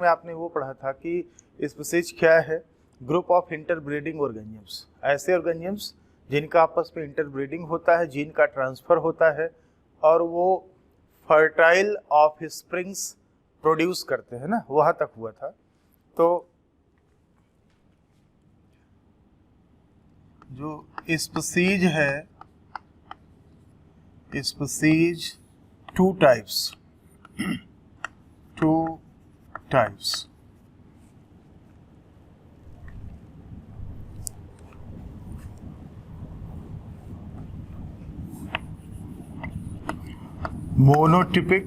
में आपने वो पढ़ा था कि स्पीशीज क्या है, ग्रुप ऑफ इंटरब्रीडिंग ऑर्गेनिजम्स, ऐसे ऑर्गेनिजम्स जिनका आपस में इंटरब्रीडिंग होता है, जीन का ट्रांसफर होता है और वो फर्टाइल ऑफ स्प्रिंग्स प्रोड्यूस करते हैं ना, वहां तक हुआ था। तो जो स्पीशीज है, species two types monotypic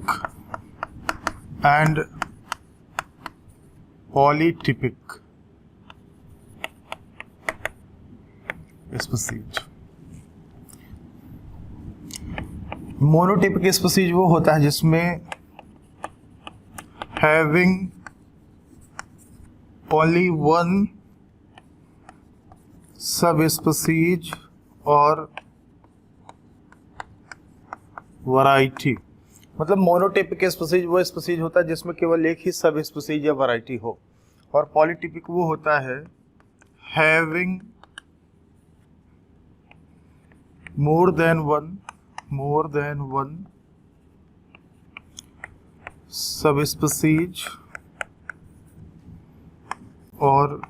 and polytypic species. Monotypic species वो होता है जिसमें having only one sub species और वैरायटी। मतलब मोनोटिपिक स्पीशीज वो स्पीशीज होता है जिसमें केवल एक ही सब स्पीशीज या वैरायटी हो, और पॉलीटिपिक वो होता है having more than one sub species और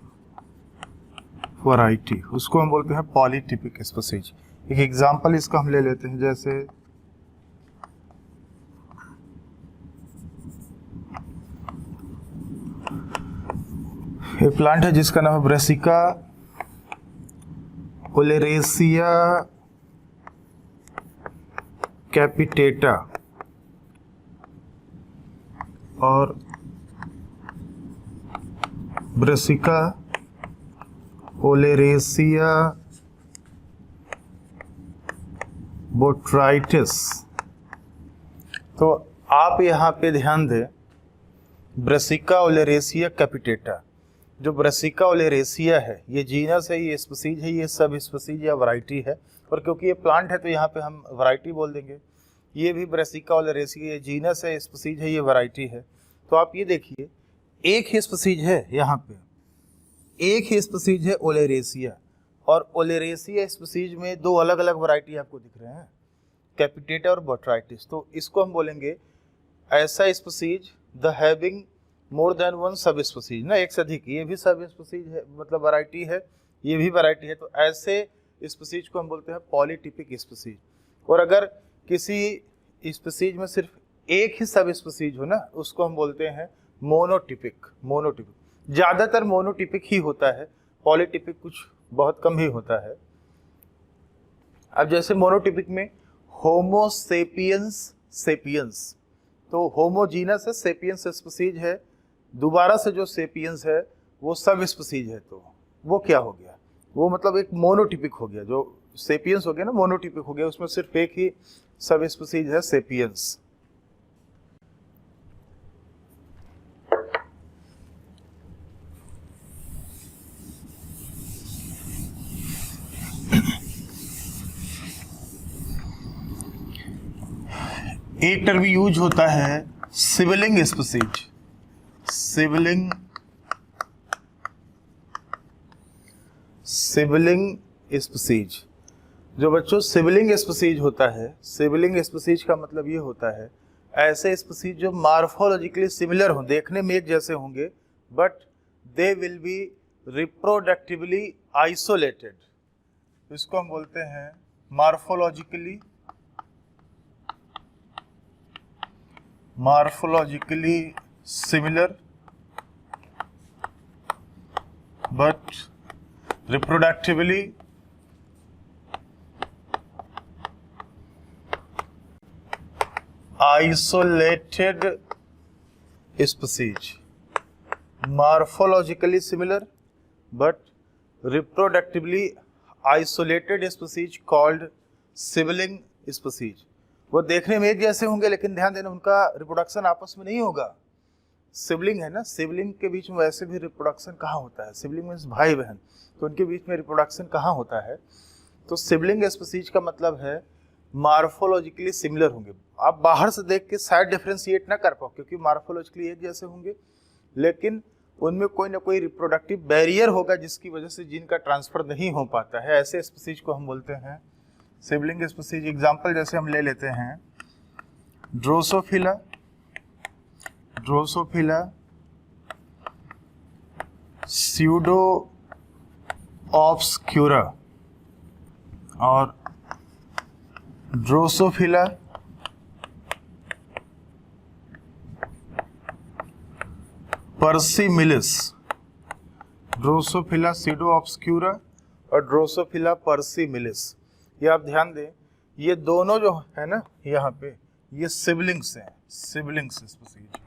वैरायटी, उसको हम बोलते हैं पॉलीटिपिक स्पीशीज। एक एग्जांपल इसका हम ले लेते हैं, जैसे एक प्लांट है जिसका नाम है ब्रेसिका ओलेरेसिया कैपिटेटा, और ब्रेसिका ओलेरेसिया बोट्राइटिस। तो आप यहाँ पे ध्यान दें, ब्रेसिका ओलेरेसिया कैपिटेटा, जो ब्रेसिका ओलेरेसिया है ये जीनस है, ये स्पीशीज है, ये सब स्पीशीज या वैरायटी है, और क्योंकि ये प्लांट है तो यहाँ पे हम वैरायटी बोल देंगे। ये भी ब्रेसिका ओलेरेसिया, ये जीनस है, स्पीशीज है, ये वैरायटी है। तो आप ये देखिए, एक ही स्पीशीज है, यहाँ पे एक ही स्पीशीज है ओलेरेसिया, और ओलेरेसिया स्पीशीज में दो अलग अलग वैरायटी आपको दिख रहे हैं, कैपिटेटा और बोट्राइटिस। तो इसको हम बोलेंगे ऐसा species the having more than one sub species ना, एक से अधिक, ये भी सब स्पीशीज है, मतलब वैरायटी है, ये भी वैरायटी है। तो ऐसे स्पीशीज को हम बोलते हैं पॉलीटिपिक स्पीशीज। और अगर किसी स्पीशीज में सिर्फ एक ही सब स्पीशीज हो ना, उसको हम बोलते हैं मोनोटिपिक। ज्यादातर मोनोटिपिक ही होता है, पॉलीटिपिक कुछ बहुत कम ही होता है। अब जैसे मोनोटिपिक में होमोसेपियंस सेपियंस, तो होमोजीनस है, सेपियंस स्पीशीज है, दोबारा से जो सेपियंस है वो सब स्पीशीज है। तो वो क्या हो गया, वो मतलब एक मोनोटिपिक हो गया। जो सेपियंस हो गया ना, मोनोटिपिक हो गया, उसमें सिर्फ एक ही सब स्पीशीज है, सेपियंस। एक टर्म यूज होता है सिबलिंग स्पीशीज। सिबलिंग स्पीशीज, जो बच्चों सिबलिंग स्पीशीज होता है, सिबलिंग स्पीशीज का मतलब ये होता है ऐसे स्पीशीज जो मार्फोलॉजिकली सिमिलर हों, देखने में एक जैसे होंगे, but they will be reproductively isolated. इसको हम बोलते हैं morphologically similar but reproductively isolated species. Morphologically similar but reproductively isolated species called sibling species. वो देखने में एक जैसे होंगे लेकिन ध्यान देना उनका रिप्रोडक्शन आपस में नहीं होगा। सिबलिंग है ना, सिबलिंग के बीच में वैसे भी रिप्रोडक्शन कहाँ होता है, सिबलिंग मीन्स भाई बहन, तो उनके बीच में रिप्रोडक्शन कहाँ होता है। तो सिबलिंग स्पीशीज का मतलब है मार्फोलॉजिकली सिमिलर होंगे। आप बाहर से देख के शायद डिफरेंशिएट ना कर पाओ क्योंकि मार्फोलॉजिकली एक जैसे होंगे, लेकिन उनमें कोई ना कोई रिप्रोडक्टिव बैरियर होगा जिसकी वजह से जीन का ट्रांसफर नहीं हो पाता है। ऐसे स्पीसीज को हम बोलते हैं सिबलिंग स्पीसीज। एग्जाम्पल जैसे हम ले लेते हैं ड्रोसोफिला, ड्रोसोफिला स्यूडो ऑब्सक्यूरा और ड्रोसोफिला पर्सिमिलिस। ड्रोसोफिला स्यूडो ऑब्सक्यूरा और ड्रोसोफिला पर्सिमिलिस, ये आप ध्यान दें, ये दोनों जो है ना यहाँ पे ये सिबलिंग्स हैं, सिबलिंग्स स्पीसीज।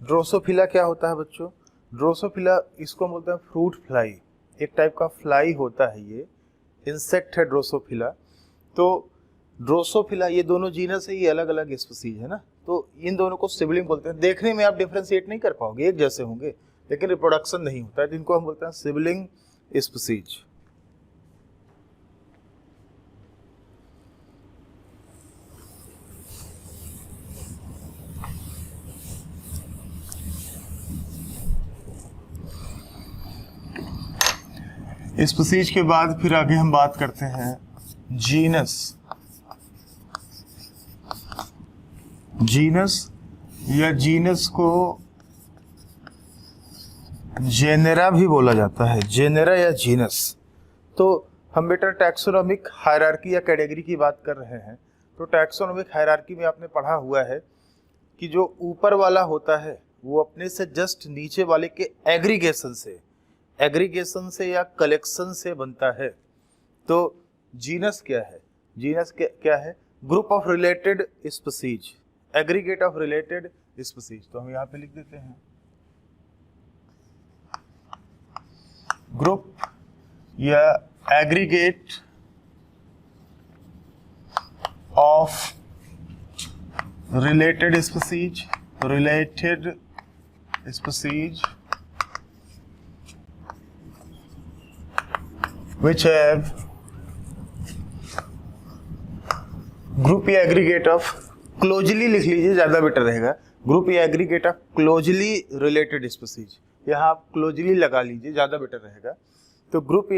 ड्रोसोफिला क्या होता है बच्चों? ड्रोसोफिला इसको हम बोलते हैं फ्रूट फ्लाई, एक टाइप का फ्लाई होता है, ये इंसेक्ट है ड्रोसोफिला। तो ड्रोसोफिला ये दोनों जीनस है, ये अलग अलग स्पीसीज है ना, तो इन दोनों को सिबलिंग बोलते हैं। देखने में आप डिफरेंशिएट नहीं कर पाओगे, एक जैसे होंगे लेकिन रिप्रोडक्शन नहीं होता है, जिनको हम बोलते हैं सिबलिंग स्पीसीज। स्पीसीज के बाद फिर आगे हम बात करते हैं जीनस। जीनस या जीनस को जेनेरा भी बोला जाता है, जेनेरा या जीनस। तो हम बेटा टैक्सोनॉमिक हायरार्की या कैटेगरी की बात कर रहे हैं। तो टैक्सोनॉमिक हायरार्की में आपने पढ़ा हुआ है कि जो ऊपर वाला होता है वो अपने से जस्ट नीचे वाले के एग्रीगेशन से या कलेक्शन से बनता है। तो जीनस क्या है? जीनस क्या है? Group of related species, aggregate of related species. तो हम यहाँ पे लिख देते हैं ग्रुप या aggregate of related species, related species which have group या एग्रीगेट ऑफ, क्लोजली लिख लीजिए ज्यादा बेटर रहेगा, ग्रुप या aggregate of closely related species. यहाँ आप क्लोजली लगा लीजिए ज्यादा बेटर रहेगा। तो ग्रुप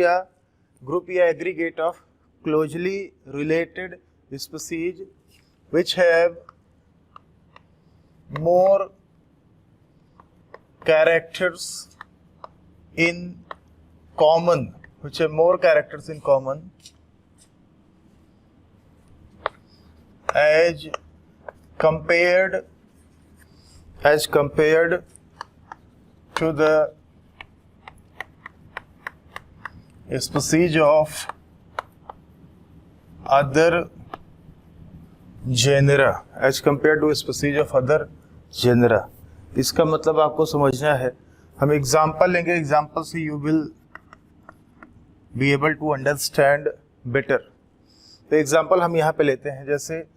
या aggregate of closely related species which have more characters in common, which have more characters in common as compared to the species of other genera, as compared to species of other genera। इसका मतलब आपको समझना है, हम example लेंगे, example से you will be able to understand better. तो example हम यहाँ पे लेते हैं, जैसे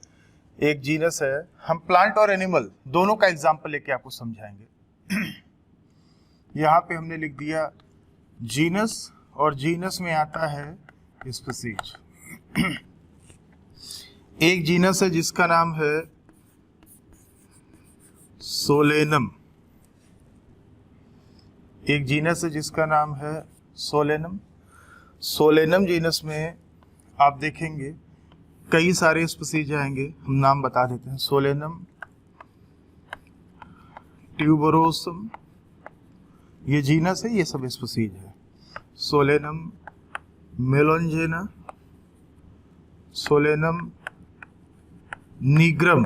एक जीनस है, हम प्लांट और एनिमल दोनों का एग्जाम्पल लेके आपको समझाएंगे। यहाँ पे हमने लिख दिया जीनस और जीनस में आता है स्पीसीज। एक जीनस है जिसका नाम है सोलेनम, एक जीनस है जिसका नाम है सोलेनम। सोलेनम जीनस में आप देखेंगे कई सारे स्पीसीज आएंगे, हम नाम बता देते हैं। सोलेनम ट्यूबरोसम, ये जीनस है, ये सब स्पीसीज है। सोलेनम मेलोंजेना, सोलेनम निग्रम,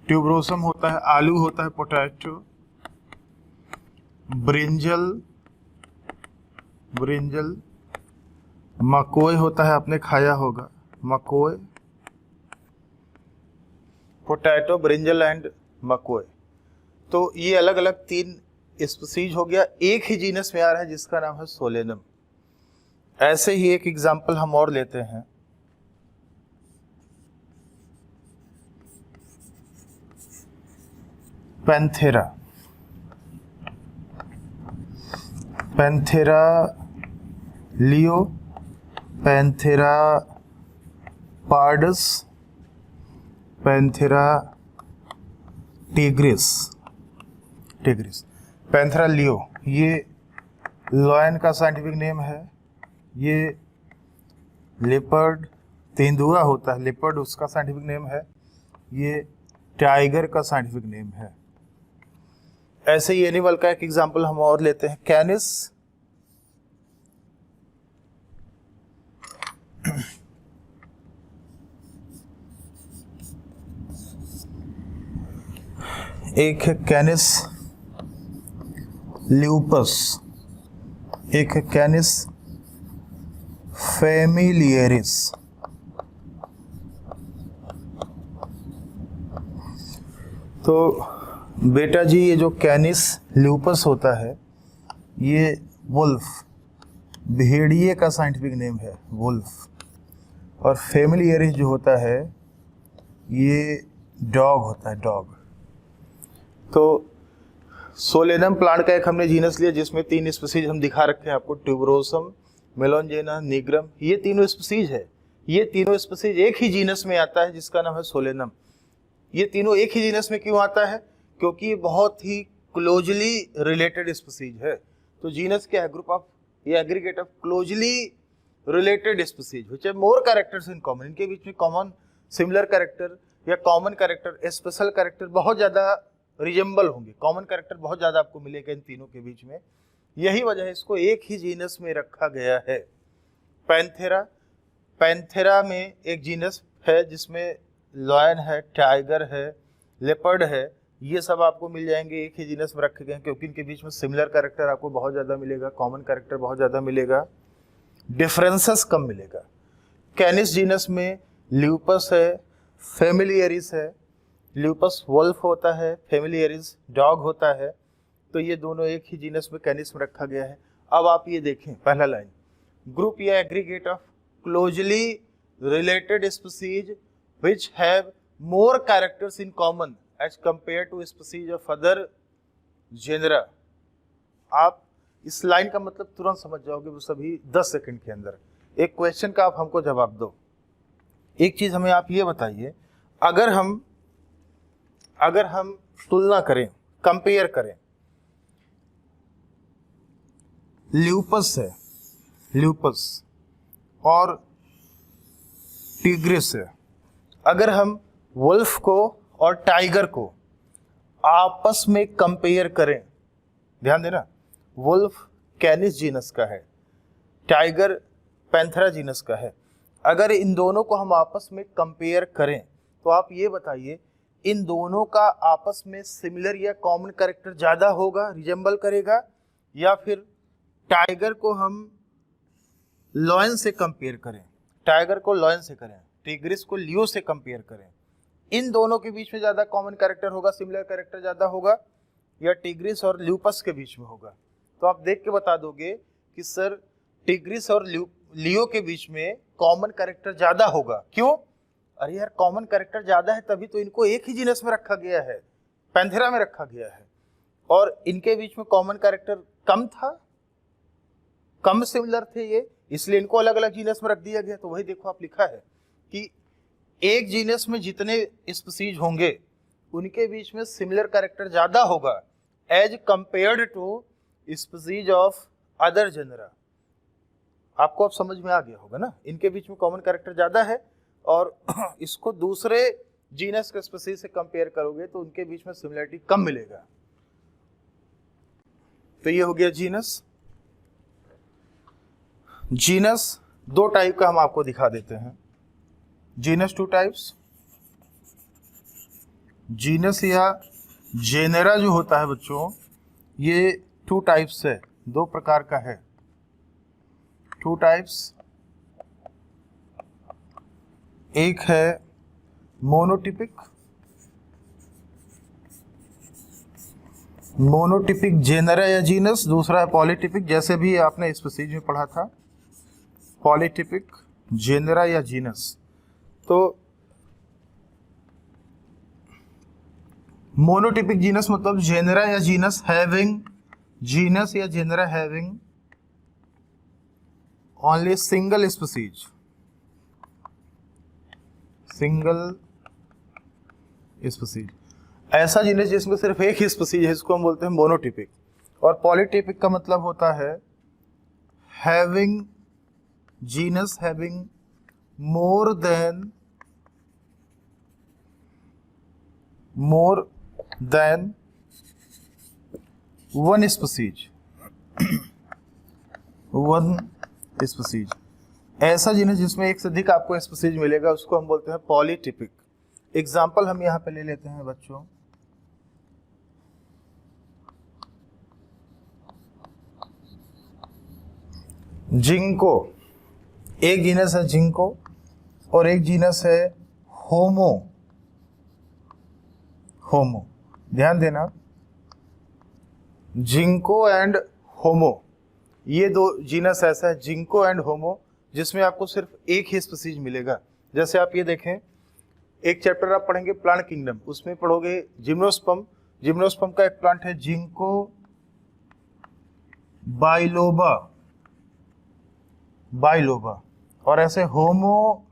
ट्यूबरोसम होता है आलू, होता है पोटैटो, ब्रिंजल, मकोय होता है, आपने खाया होगा मकोय, पोटैटो, ब्रिंजल एंड मकोय। तो ये अलग अलग 3 स्पीसीज हो गया, एक ही जीनस में आ रहा है जिसका नाम है सोलेनम। ऐसे ही एक एग्जांपल हम और लेते हैं, Panthera, Panthera leo, Panthera pardus, Panthera tigris. Tigris. Panthera leo ये लॉयन का साइंटिफिक नेम है। ये लेपर्ड तेंदुआ होता है, लेपर्ड उसका साइंटिफिक नेम है। ये टाइगर का साइंटिफिक नेम है। ऐसे ही एनिमल का एक एग्जांपल हम और लेते हैं, कैनिस। एक है कैनिस ल्यूपस, एक है कैनिस फेमिलियरिस। तो बेटा जी ये जो कैनिस ल्यूपस होता है ये वुल्फ, भेड़िए का साइंटिफिक नेम है वुल्फ। और फेमिलियरिस जो होता है ये डॉग होता है, डॉग। तो सोलेनम प्लांट का एक हमने जीनस लिया जिसमें 3 स्पीसीज हम दिखा रखे हैं आपको, ट्यूबरोसम, मेलोंजेना, निग्रम। ये तीनों स्पीसीज है। ये तीनों स्पीसीज एक ही जीनस में आता है जिसका नाम है सोलेनम। ये तीनों एक ही जीनस में क्यों आता है? क्योंकि ये बहुत ही क्लोजली रिलेटेड स्पीसीज है। तो जीनस क्या है? ग्रुप ऑफ या aggregate of closely related species which have more characters in common. इनके बीच में कॉमन सिमिलर कैरेक्टर या कॉमन कैरेक्टर, स्पेशल कैरेक्टर बहुत ज्यादा रिजेंबल होंगे। कॉमन कैरेक्टर बहुत ज्यादा आपको मिलेगा इन तीनों के बीच में। यही वजह है इसको एक ही जीनस में रखा गया है। पैंथेरा, पैंथेरा में एक जीनस है जिसमें लॉयन है, टाइगर है, लेपर्ड है। ये सब आपको मिल जाएंगे, एक ही जीनस में रखे गए हैं क्योंकि इनके बीच में सिमिलर कैरेक्टर आपको बहुत ज़्यादा मिलेगा, कॉमन कैरेक्टर बहुत ज़्यादा मिलेगा, डिफरेंसेस कम मिलेगा। कैनिस जीनस में ल्यूपस है, फेमिलियरिस है। ल्यूपस वुल्फ होता है, फेमिलियरिस डॉग होता है। तो ये दोनों एक ही जीनस में कैनिस में रखा गया है। अब आप ये देखें पहला लाइन, ग्रुप या aggregate of closely related species which have more characters in common as compared to species of other genera। आप इस लाइन का मतलब तुरंत समझ जाओगे वो सभी 10 सेकंड के अंदर। एक क्वेश्चन का आप हमको जवाब दो। एक चीज हमें आप ये बताइए, अगर हम तुलना करें, कंपेयर करें, ल्यूपस है, ल्यूपस और टिग्रिस है। अगर हम वुल्फ को और टाइगर को आपस में कंपेयर करें, ध्यान देना, वुल्फ कैनिस जीनस का है, टाइगर पैंथेरा जीनस का है। अगर इन दोनों को हम आपस में कंपेयर करें तो आप ये बताइए इन दोनों का आपस में सिमिलर या कॉमन कैरेक्टर ज्यादा होगा, रिजेंबल करेगा, या फिर टाइगर को हम लॉयन से कंपेयर करें, टाइगर को लॉयन से करें, टिग्रिस को लियो से कंपेयर करें, इन दोनों के बीच में ज्यादा कॉमन कैरेक्टर होगा, सिमिलर कैरेक्टर ज्यादा होगा, या टिग्रिस और ल्यूपस के बीच में होगा? तो आप देख के बता दोगे कि सर टिग्रिस और लियो के बीच में कॉमन कैरेक्टर ज्यादा होगा। क्यों? अरे यार कॉमन कैरेक्टर ज्यादा है तभी तो इनको एक ही जीनस में रखा गया है, पैंथेरा में रखा गया है। और इनके बीच में कॉमन कैरेक्टर कम था, कम सिमिलर थे ये, इसलिए इनको अलग अलग जीनस में रख दिया गया। तो वही देखो आप लिखा है कि एक जीनस में जितने स्पीसीज होंगे उनके बीच में सिमिलर कैरेक्टर ज्यादा होगा as compared to species of other genera. आपको अब समझ में आ गया होगा ना, इनके बीच में कॉमन कैरेक्टर ज्यादा है और इसको दूसरे जीनस के स्पीसीज से कंपेयर करोगे तो उनके बीच में सिमिलरिटी कम मिलेगा। तो ये हो गया जीनस। जीनस दो टाइप का हम आपको दिखा देते हैं। Genus 2 types. जीनस या जेनेरा जो होता है बच्चों, ये 2 टाइप्स है, 2 प्रकार का है, 2 टाइप्स। एक है मोनोटिपिक, मोनोटिपिक जेनेरा या जीनस, दूसरा है पॉलीटिपिक, जैसे भी आपने स्पीसीज में पढ़ा था, पॉलीटिपिक जेनेरा या जीनस। तो मोनोटिपिक जीनस मतलब जेनेरा या जीनस हैविंग, जीनस या genera having only single species, single species. ऐसा जीनस जिसमें सिर्फ एक ही स्पीसीज है इसको हम बोलते हैं मोनोटिपिक। और पॉलीटिपिक का मतलब होता है having genus having more than one species. ऐसा जीनस जिसमें एक से अधिक आपको स्पीसीज मिलेगा उसको हम बोलते हैं पॉलीटिपिक। एग्जाम्पल हम यहां पे ले लेते हैं बच्चों, जिंको, एक जीनस है जिंको और एक जीनस है होमो। ध्यान देना, जिंको एंड होमो, ये दो जीनस ऐसा है जिंको एंड होमो जिसमें आपको सिर्फ एक ही स्पीसीज मिलेगा। जैसे आप ये देखें, एक चैप्टर आप पढ़ेंगे प्लांट किंगडम, उसमें पढ़ोगे जिम्नोस्पर्म। जिम्नोस्पर्म का एक प्लांट है जिंको बाइलोबा और ऐसे होमो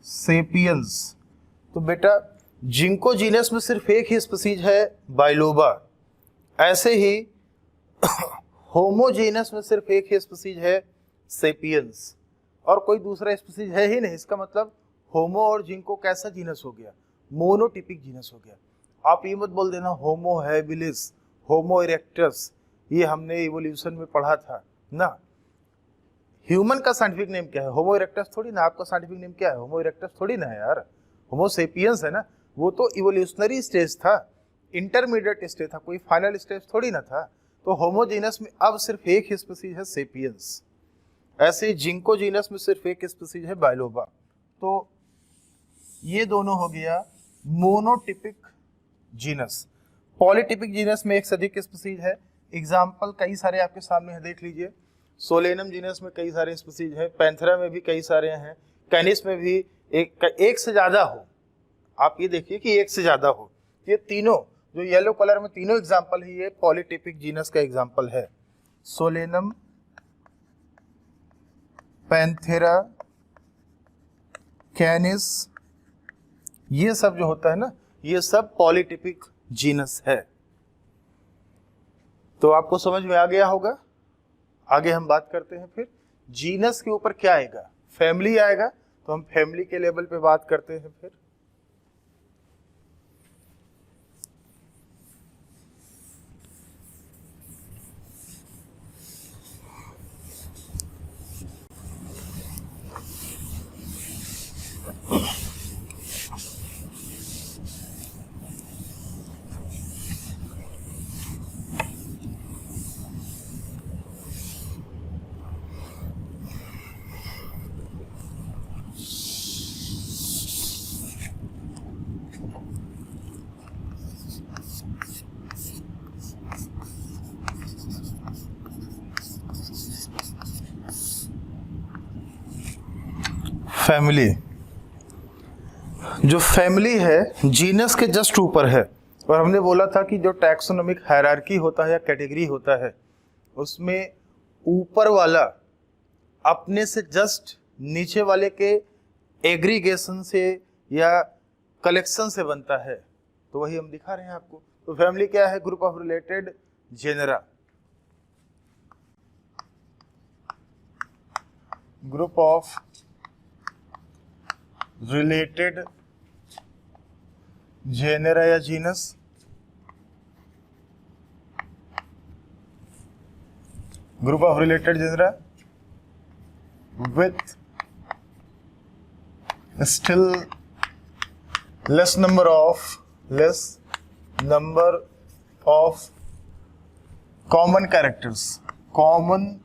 सेपियंस। तो बेटा जिंको जीनस में सिर्फ एक ही स्पीसीज है बाइलोबा, ऐसे ही होमो जीनस में सिर्फ एक ही स्पीसीज है सेपियंस और कोई दूसरा स्पीसीज है ही नहीं। इसका मतलब होमो और जिंको कैसा जीनस हो गया, मोनोटिपिक जीनस हो गया। आप ये मत बोल देना होमो हैबिलिस, होमो इरेक्टस, ये हमने इवोल्यूशन में पढ़ा था ना। ह्यूमन का साइंटिफिक नेम क्या है, होमो इरेक्टस थोड़ी ना। आपका साइंटिफिक नेम क्या है, होमो इरेक्टस थोड़ी ना है यार, होमो सेपियंस है ना। वो तो इवोल्यूशनरी स्टेज था, इंटरमीडिएट स्टेज था, कोई फाइनल स्टेज थोड़ी ना था। तो होमो जीनस में अब सिर्फ एक ही स्पीसीज है सेपियंस, ऐसे ही जिंको जीनस में सिर्फ एक स्पीसीज है बाइलोबा। तो ये दोनों हो गया मोनोटिपिक जीनस। पॉलीटिपिक जीनस में एक से अधिक स्पीसीज है। एग्जाम्पल कई सारे आपके सामने है, देख लीजिए। सोलेनम जीनस में कई सारे स्पीसीज है, पैंथेरा में भी कई सारे हैं, कैनिस में भी एक से ज्यादा हो। आप ये देखिए कि एक से ज्यादा हो। ये तीनों जो येलो कलर में तीनों एग्जाम्पल है, ये पॉलीटिपिक जीनस का एग्जाम्पल है। सोलेनम, पैंथेरा, कैनिस, ये सब जो होता है ना, ये सब पॉलीटिपिक जीनस है। तो आपको समझ में आ गया होगा। आगे हम बात करते हैं फिर जीनस के ऊपर क्या आएगा, फैमिली आएगा। तो हम फैमिली के लेवल पे बात करते हैं फिर। फैमिली, जो फैमिली है जीनस के जस्ट ऊपर है। और हमने बोला था कि जो टैक्सोनॉमिक हायरार्की होता है या कैटेगरी होता है, उसमें ऊपर वाला अपने से जस्ट नीचे वाले के एग्रीगेशन से या कलेक्शन से बनता है। तो वही हम दिखा रहे हैं आपको। तो फैमिली क्या है, group of related genera, group of related genera या genus, group of related genera with still less number of common characters, common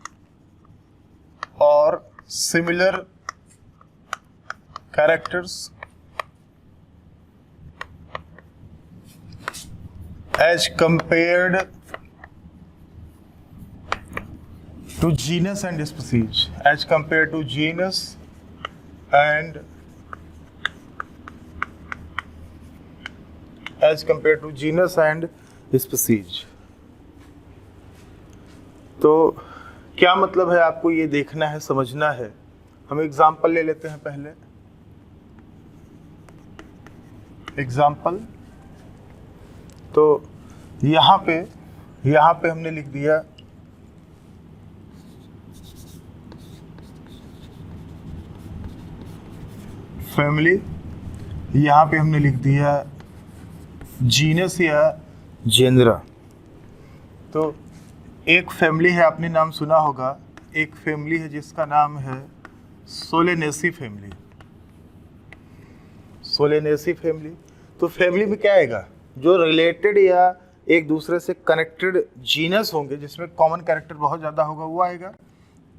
or similar characters as compared to genus and species, as compared to genus and species। तो क्या मतलब है आपको ये देखना है, समझना है। हम एग्जाम्पल ले लेते हैं पहले। एग्जाम्पल, तो यहाँ पे हमने लिख दिया फैमिली, यहाँ पे हमने लिख दिया जीनस या जेनरा। तो एक फैमिली है, आपने नाम सुना होगा, एक फैमिली है जिसका नाम है सोलेनेसी फैमिली। सोलेनेसी फैमिली, तो फैमिली में क्या आएगा, जो रिलेटेड या एक दूसरे से कनेक्टेड जीनस होंगे जिसमें कॉमन कैरेक्टर बहुत ज़्यादा होगा वो आएगा।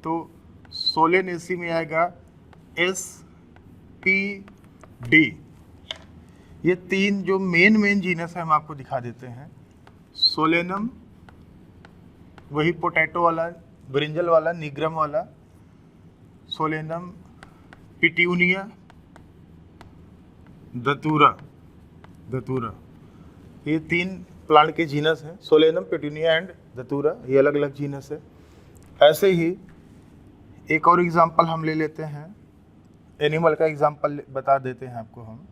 तो सोलेनेसी में आएगा SPD। ये तीन जो मेन जीनस है हम आपको दिखा देते हैं। सोलेनम, वही पोटैटो वाला, ब्रिंजल वाला, निग्रम वाला, सोलेनम, पिट्यूनिया, धतूरा। ये तीन प्लांट के जीनस हैं, सोलेनम, पिट्यूनिया एंड धतूरा, ये अलग अलग जीनस है। ऐसे ही एक और एग्जांपल हम ले लेते हैं, एनिमल का एग्जांपल बता देते हैं आपको हम।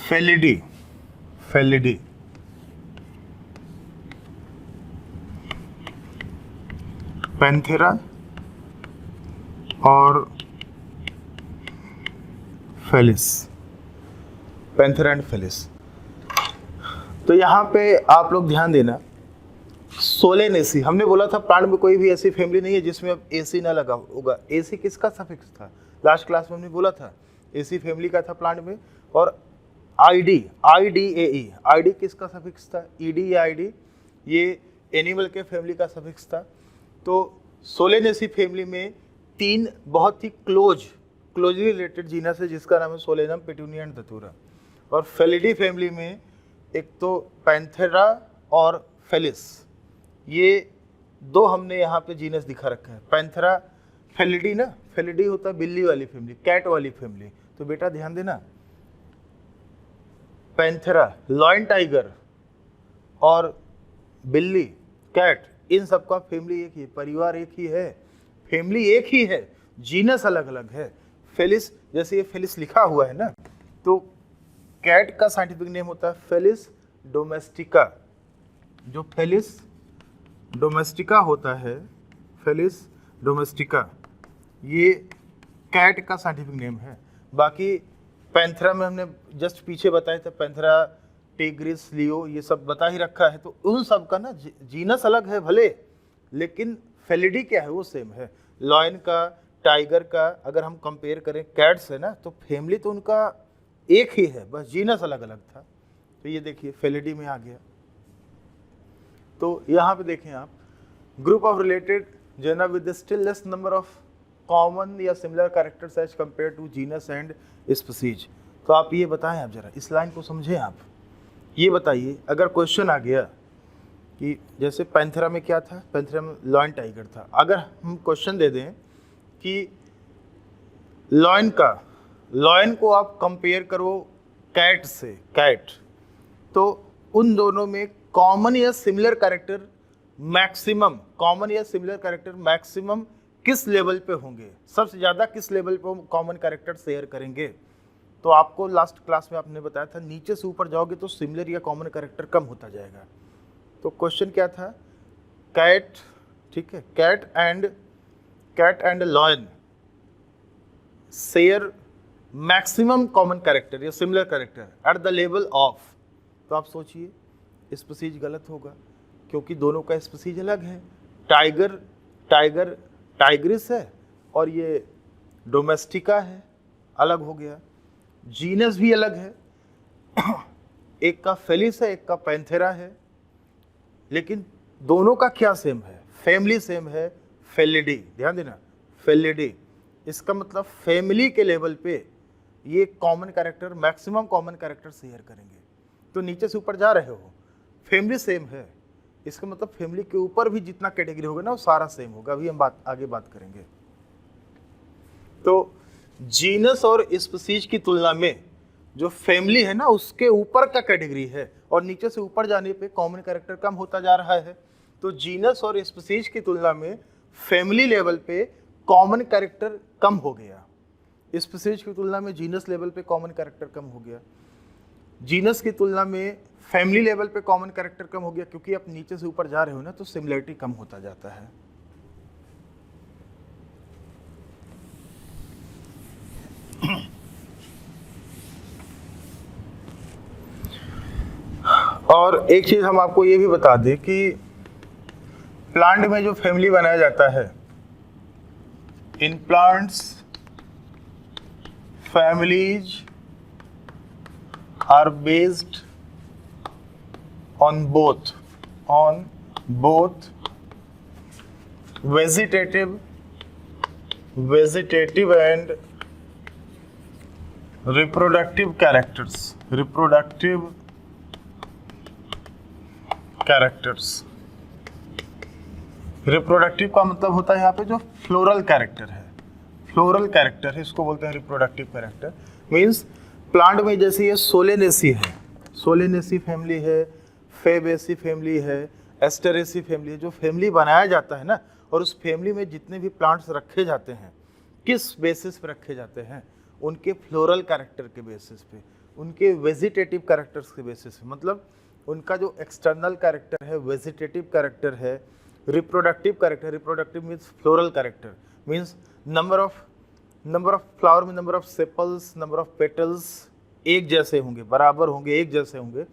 फेलिडी, पैंथेरा और फेलिस, पैंथेरा एंड फेलिस। तो यहाँ पे आप लोग ध्यान देना, सोलेनेसी, हमने बोला था प्लांट में कोई भी ऐसी फैमिली नहीं है जिसमें अब एसी ना लगा होगा। एसी किसका सफिक्स था, लास्ट क्लास में हमने बोला था, एसी फैमिली का था प्लांट में। और IDAE, आईडी किसका सफिक्स था, ईडी या आईडी, ये एनिमल के फैमिली का सफिक्स था। तो सोलेनेसी फैमिली में तीन बहुत ही क्लोजली रिलेटेड जीनस है जिसका नाम है सोलेनम, पिट्यूनिया एंड धतूरा। और फेलिडी फैमिली में एक तो पैंथेरा और फेलिस, ये दो हमने यहाँ पे जीनस दिखा रखा है। पैंथेरा, फेलिडी ना, फेलिडी होता है बिल्ली वाली फैमिली, कैट वाली फैमिली। तो बेटा ध्यान देना, पैंथेरा, लॉयन टाइगर और बिल्ली, कैट, इन सबका फैमिली एक ही, परिवार एक ही है, फैमिली एक ही है, जीनस अलग अलग है। फेलिस, जैसे ये फेलिस लिखा हुआ है ना, तो कैट का साइंटिफिक नेम होता है फेलिस डोमेस्टिका। जो फेलिस डोमेस्टिका होता है, फेलिस डोमेस्टिका, ये कैट का साइंटिफिक नेम है। बाकी पैंथेरा में हमने जस्ट पीछे बताया था, पैंथेरा, टिग्रिस, लियो, ये सब बता ही रखा है। तो उन सब का ना जीनस अलग है भले, लेकिन फेलिडी क्या है वो सेम है। लॉयन का, टाइगर का अगर हम कंपेयर करें कैट से ना, तो फैमिली तो उनका एक ही है, बस जीनस अलग अलग था। तो ये देखिए फेलिडी में आ गया। तो यहाँ पे देखें आप, group of related genera with still less number of common या similar characters as compare to genus and species. तो आप ये बताएं, आप जरा इस लाइन को समझें। आप ये बताइए, अगर क्वेश्चन आ गया कि जैसे पैंथेरा में क्या था, पैंथेरा में लॉयन टाइगर था, अगर हम क्वेश्चन दे दें कि लॉयन को आप कंपेयर करो कैट से, कैट, तो उन दोनों में कॉमन या सिमिलर कैरेक्टर मैक्सिमम, कॉमन या सिमिलर कैरेक्टर मैक्सिमम किस लेवल पे होंगे, सबसे ज़्यादा किस लेवल पे कॉमन कैरेक्टर शेयर करेंगे। तो आपको लास्ट क्लास में आपने बताया था, नीचे से ऊपर जाओगे तो सिमिलर या कॉमन कैरेक्टर कम होता जाएगा। तो क्वेश्चन क्या था, कैट, ठीक है, cat and lion share maximum common character या similar character at the level of. तो आप सोचिए, स्पीसीज गलत होगा क्योंकि दोनों का स्पीसीज अलग है। टाइगर टाइग्रिस है और ये डोमेस्टिका है, अलग हो गया। जीनस भी अलग है, एक का फेलिस है, एक का पैंथेरा है, लेकिन दोनों का क्या सेम है, फैमिली सेम है, फेलिडी। ध्यान देना, फेलिडी, इसका मतलब फैमिली के लेवल पे ये common character, maximum common character share करेंगे। तो नीचे से ऊपर जा रहे हो, फैमिली सेम है, इसका मतलब फैमिली के ऊपर भी जितना कैटेगरी होगा ना वो सारा सेम होगा। अभी हम आगे बात करेंगे। तो जीनस और स्पीसीज की तुलना में जो फैमिली है ना उसके ऊपर का कैटेगरी है, और नीचे से ऊपर जाने पे कॉमन कैरेक्टर कम होता जा रहा है। तो जीनस और स्पीसीज की तुलना में फैमिली लेवल पे कॉमन कैरेक्टर कम हो गया, स्पीशीज की तुलना में जीनस लेवल पे कॉमन कैरेक्टर कम हो गया, जीनस की तुलना में फैमिली लेवल पे कॉमन कैरेक्टर कम हो गया, क्योंकि आप नीचे से ऊपर जा रहे हो ना, तो सिमिलरिटी कम होता जाता है। और एक चीज हम आपको ये भी बता दें कि प्लांट में जो फैमिली बनाया जाता है, in plants families are based on both vegetative and reproductive characters. Reproductive का मतलब होता है यहाँ पे जो फ्लोरल कैरेक्टर है, इसको बोलते हैं रिप्रोडक्टिव कैरेक्टर। मीन्स प्लांट में जैसे ये सोलेनेसी फैमिली है, फेबेसी फैमिली है, एस्टेरेसी फैमिली है, जो फैमिली बनाया जाता है ना, और उस फैमिली में जितने भी प्लांट्स रखे जाते हैं किस बेसिस पे रखे जाते हैं, उनके फ्लोरल कैरेक्टर के बेसिस पे, उनके वेजिटेटिव कैरेक्टर्स के बेसिस पे, मतलब उनका जो एक्सटर्नल कैरेक्टर है वेजिटेटिव कैरेक्टर है, reproductive means floral character, means number of flower में number of sepals, number of petals एक जैसे होंगे, बराबर होंगे, एक जैसे होंगे।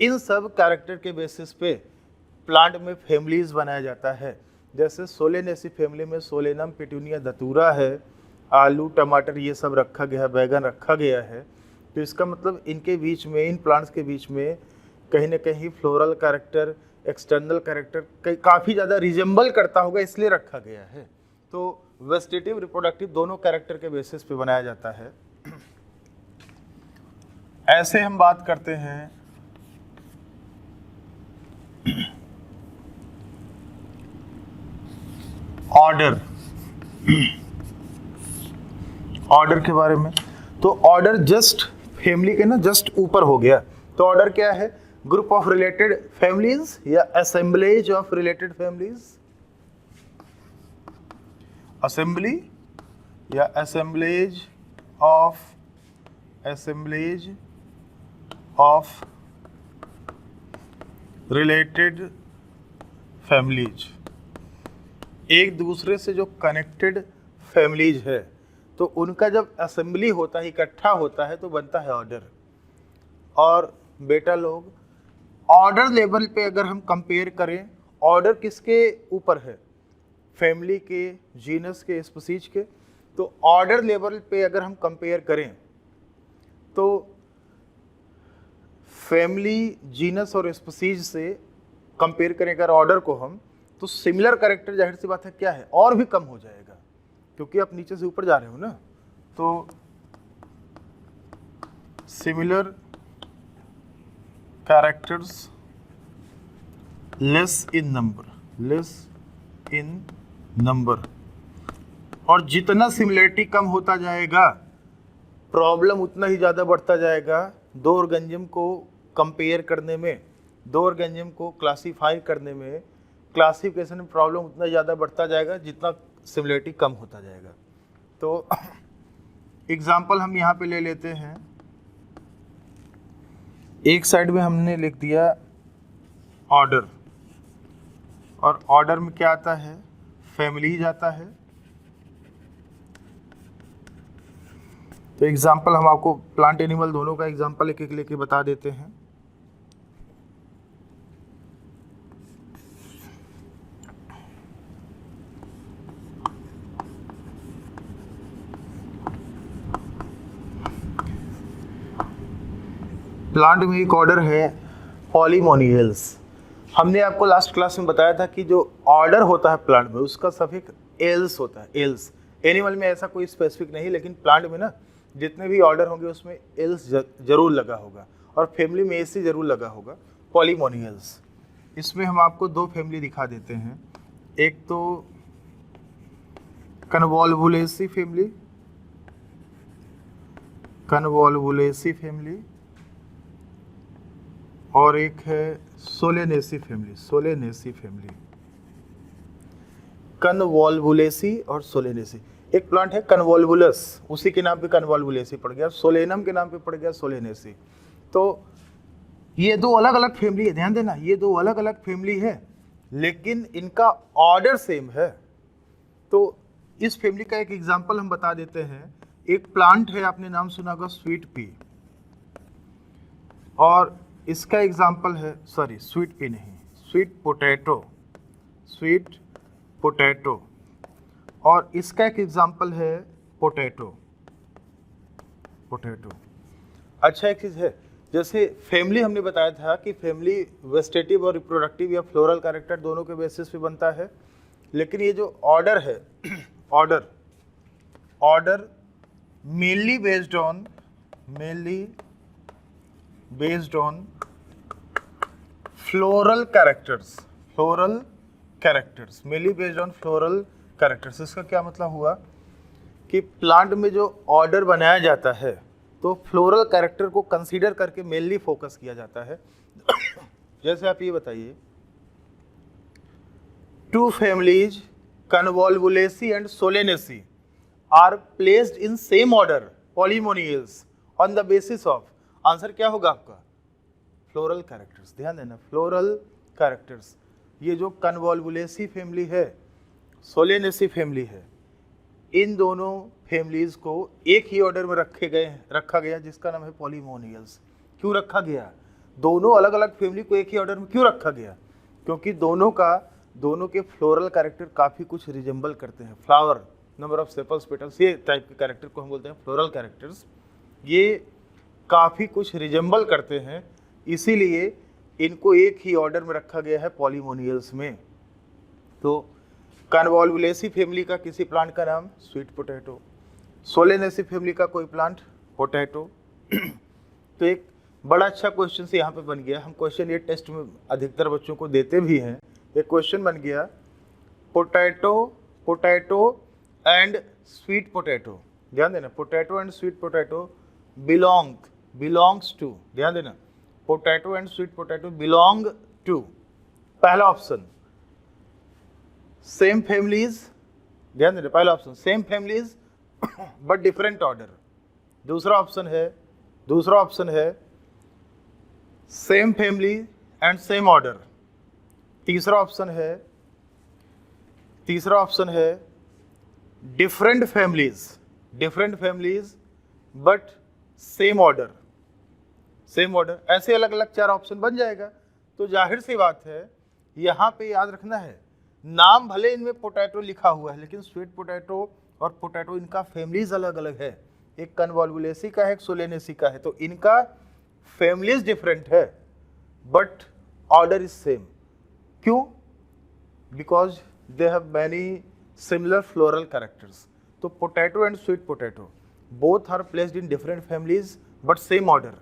इन सब कैरेक्टर के बेसिस पे प्लांट में फैमिलीज बनाया जाता है। जैसे सोलेनेसी फैमिली में सोलेनम, पेटूनिया, धतूरा है, आलू, टमाटर ये सब रखा गया है, बैगन रखा गया है। तो इसका मतलब इनके बीच में, इन प्लांट्स के बीच में कहीं ना कहीं फ्लोरल कैरेक्टर, एक्सटर्नल कैरेक्टर काफ़ी ज़्यादा रिजेंबल करता होगा, इसलिए रखा गया है। तो वेजिटेटिव, रिप्रोडक्टिव दोनों कैरेक्टर के बेसिस पे बनाया जाता है। ऐसे हम बात करते हैं ऑर्डर के बारे में। तो ऑर्डर जस्ट फैमिली के ना जस्ट ऊपर हो गया। तो ऑर्डर क्या है? ग्रुप ऑफ रिलेटेड फैमिलीज या assemblage of related families, assembly या असेंबलेज ऑफ रिलेटेड फैमिलीज, एक दूसरे से जो कनेक्टेड फैमिलीज है, तो उनका जब असेंबली होता है, इकट्ठा होता है, तो बनता है ऑर्डर। और बेटा लोग, ऑर्डर लेवल पे अगर हम कंपेयर करें, ऑर्डर किसके ऊपर है? फैमिली के, जीनस के, स्पीशीज के। तो ऑर्डर लेवल पे अगर हम कंपेयर करें तो फैमिली, जीनस और स्पीशीज से कंपेयर करें अगर ऑर्डर को हम, तो सिमिलर कैरेक्टर जाहिर सी बात है क्या है, और भी कम हो जाएगा, क्योंकि आप नीचे से ऊपर जा रहे हो ना। तो similar characters less in number, और जितना सिमिलरिटी कम होता जाएगा, प्रॉब्लम उतना ही ज़्यादा बढ़ता जाएगा। दो ऑर्गेनिज्म को कंपेयर करने में, दो ऑर्गेनिज्म को क्लासीफाई करने में, क्लासिफिकेशन में प्रॉब्लम उतना ज़्यादा बढ़ता जाएगा जितना सिमिलरिटी कम होता जाएगा। तो एग्जाम्पल हम यहाँ पे ले लेते हैं। एक साइड में हमने लिख दिया ऑर्डर, और ऑर्डर में क्या आता है? फैमिली जाता है। तो एग्जाम्पल हम आपको प्लांट एनिमल दोनों का एग्जाम्पल एक एक लेके बता देते हैं। प्लांट में एक ऑर्डर है पॉलीमोनियल्स। हमने आपको लास्ट क्लास में बताया था कि जो ऑर्डर होता है प्लांट में, उसका सफिक्स एल्स होता है, एल्स। एनिमल में ऐसा कोई स्पेसिफिक नहीं, लेकिन प्लांट में ना जितने भी ऑर्डर होंगे उसमें एल्स जरूर लगा होगा, और फैमिली में एसी जरूर लगा होगा, पॉलीमोनियल्स। इसमें हम आपको दो फैमिली दिखा देते हैं। एक तो कन्वोल्वुलेसी फैमिली, और एक है सोलेनेसी फैमिली। कन्वोल्वुलेसी और सोलेनेसी। एक प्लांट है कन्वोल्वुलस, उसी के नाम पे कन्वोल्वुलेसी पड़ गया, सोलेनम के नाम पे पड़ गया सोलेनेसी। तो ये दो अलग अलग फैमिली है, ध्यान देना, ये दो अलग अलग फैमिली है लेकिन इनका ऑर्डर सेम है। तो इस फैमिली का एक एग्जांपल हम बता देते हैं। एक प्लांट है, आपने नाम सुना होगा स्वीट पी, और इसका एग्जांपल है, सॉरी स्वीट पी नहीं, स्वीट पोटैटो, स्वीट पोटैटो, और इसका एक एग्जांपल है पोटैटो, पोटैटो। अच्छा एक चीज़ है, जैसे फैमिली हमने बताया था कि फैमिली वेजिटेटिव और रिप्रोडक्टिव या फ्लोरल कैरेक्टर दोनों के बेसिस पे बनता है, लेकिन ये जो ऑर्डर है, order mainly based on floral characters, mainly based on floral characters. इसका क्या मतलब हुआ कि प्लांट में जो ऑर्डर बनाया जाता है तो फ्लोरल कैरेक्टर को कंसीडर करके मेनली फोकस किया जाता है। जैसे आप ये बताइए, two families convolvulaceae and solanaceae are placed in same order polemoniales on the basis of, answer क्या होगा आपका? Floral characters. ध्यान देना, फ्लोरल कैरेक्टर्स। ये जो कन्वोल्वुलेसी फैमिली है, सोलेनेसी फैमिली है, इन दोनों फैमिलीज को एक ही ऑर्डर में रखा गया जिसका नाम है पॉलीमोनियल्स। क्यों रखा गया? दोनों अलग अलग फैमिली को एक ही ऑर्डर में क्यों रखा गया? क्योंकि दोनों के फ्लोरल कैरेक्टर काफ़ी कुछ रिजेंबल करते हैं। Flower, number of sepals, petals, ये टाइप के कैरेक्टर को हम बोलते हैं फ्लोरल कैरेक्टर्स। ये काफ़ी कुछ रिजेंबल करते हैं, इसीलिए इनको एक ही ऑर्डर में रखा गया है पॉलीमोनियल्स में। तो कन्वोल्वुलेसी फैमिली का किसी प्लांट का नाम स्वीट पोटैटो, सोलेनेसी फैमिली का कोई प्लांट पोटैटो। तो एक बड़ा अच्छा क्वेश्चन से यहाँ पे बन गया। हम क्वेश्चन ये टेस्ट में अधिकतर बच्चों को देते भी हैं। एक क्वेश्चन बन गया, पोटैटो एंड स्वीट पोटैटो। ध्यान देना, potato and sweet potato belongs to, ध्यान देना, potato and sweet potato belong to, पहला ऑप्शन सेम फैमिलीज, ध्यान देना, पहला option same families but different order. दूसरा ऑप्शन है same family and same order. तीसरा ऑप्शन है different families but same order. ऐसे अलग अलग 4 ऑप्शन बन जाएगा। तो जाहिर सी बात है, यहाँ पे याद रखना है, नाम भले इनमें पोटैटो लिखा हुआ है लेकिन स्वीट पोटैटो और पोटैटो इनका फैमिलीज अलग अलग है। एक कन्वोल्वुलेसी का है, एक सोलेनेसी का है, तो इनका फैमिलीज डिफरेंट है बट ऑर्डर इज सेम। क्यों? Because they have many similar floral characters. तो potato and sweet potato both are placed in different families but same order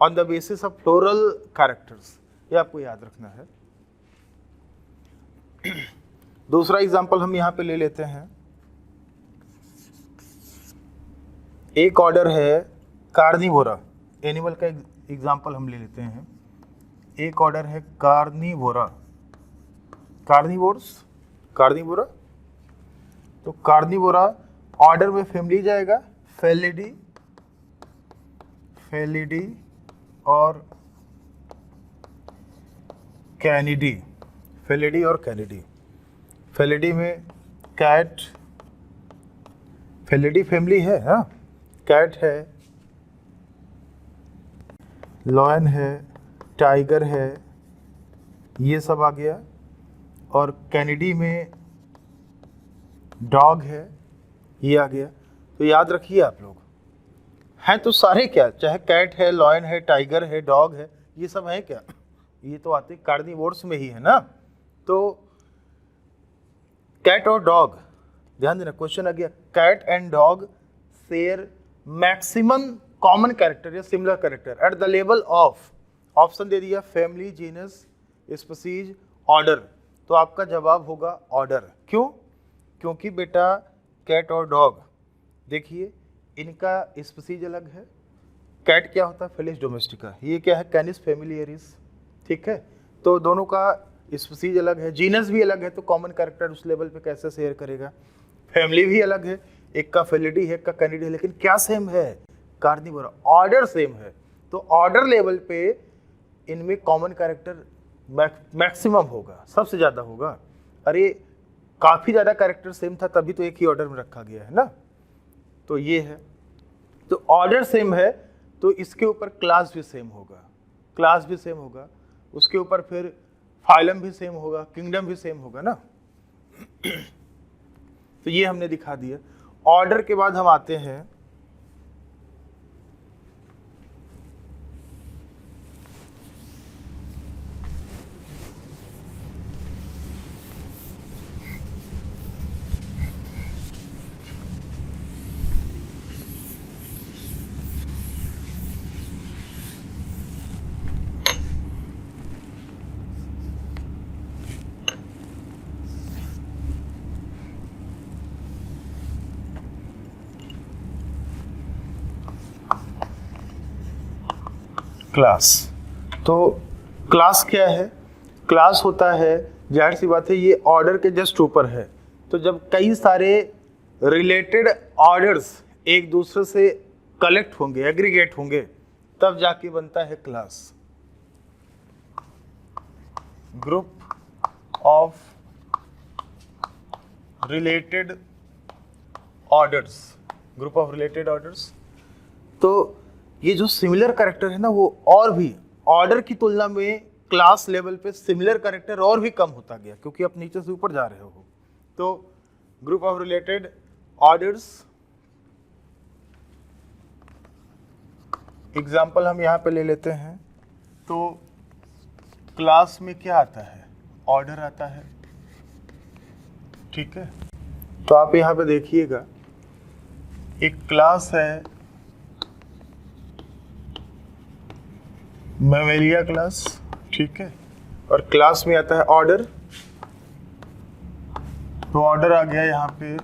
on the basis of floral characters. ये आपको याद रखना है। दूसरा example हम यहाँ पे ले लेते हैं। एक ऑर्डर है कार्निवोरा, एनिमल का एग्जाम्पल हम ले लेते हैं। एक ऑर्डर है कार्निवोरा, कार्निवोरा। तो कार्निवोरा ऑर्डर में फैमिली जाएगा फेलिडी और कैनिडी। फेलिडी में कैट, फेलिडी फैमिली है, हाँ, कैट है, लॉयन है, टाइगर है, ये सब आ गया। और कैनिडी में डॉग है, ये आ गया। तो याद रखिए आप लोग, हैं तो सारे क्या, चाहे कैट है, लॉयन है, टाइगर है, डॉग है, ये सब है क्या, ये तो आते कार्निवोर्स में ही है ना। तो कैट और डॉग, ध्यान देना, क्वेश्चन आ गया, cat and dog share maximum common character या similar character at the level of, option दे दिया फैमिली, जीनस, स्पीसीज, ऑर्डर। तो आपका जवाब होगा ऑर्डर। क्यों? क्योंकि बेटा कैट और डॉग, देखिए इनका स्पीसीज अलग है। कैट क्या होता है? Felis domestica. ये क्या है? कैनिस फैमिलियरिस। ठीक है, तो दोनों का स्पीसीज अलग है, जीनस भी अलग है, तो कॉमन कैरेक्टर उस लेवल पे कैसे शेयर करेगा। फैमिली भी अलग है, एक का फेलिडी है, एक का कैनिडी है, लेकिन क्या सेम है, कार्निवोरा, ऑर्डर सेम है। तो ऑर्डर लेवल पे इनमें कॉमन कैरेक्टर मैक्सिमम होगा, सबसे ज़्यादा होगा। अरे काफ़ी ज़्यादा कैरेक्टर सेम था तभी तो एक ही ऑर्डर में रखा गया है ना। तो ये है, तो ऑर्डर सेम है तो इसके ऊपर क्लास भी सेम होगा, क्लास भी सेम होगा, उसके ऊपर फिर फाइलम भी सेम होगा, किंगडम भी सेम होगा ना। तो ये हमने दिखा दिया। ऑर्डर के बाद हम आते हैं क्लास। तो क्लास क्या है, क्लास होता है, जाहिर सी बात है ये ऑर्डर के जस्ट ऊपर है। तो जब कई सारे रिलेटेड ऑर्डर्स एक दूसरे से कलेक्ट होंगे, एग्रीगेट होंगे, तब जाके बनता है class. Group of related orders, group of related orders. तो ये जो सिमिलर कैरेक्टर है ना, वो और भी ऑर्डर की तुलना में क्लास लेवल पे सिमिलर कैरेक्टर और भी कम होता गया, क्योंकि आप नीचे से ऊपर जा रहे हो। तो group of related orders, example हम यहाँ पे ले लेते हैं। तो क्लास में क्या आता है, ऑर्डर आता है, ठीक है। तो आप यहाँ पे देखिएगा, एक क्लास है मैमेलिया क्लास, ठीक है, और क्लास में आता है ऑर्डर। तो ऑर्डर आ गया यहाँ पे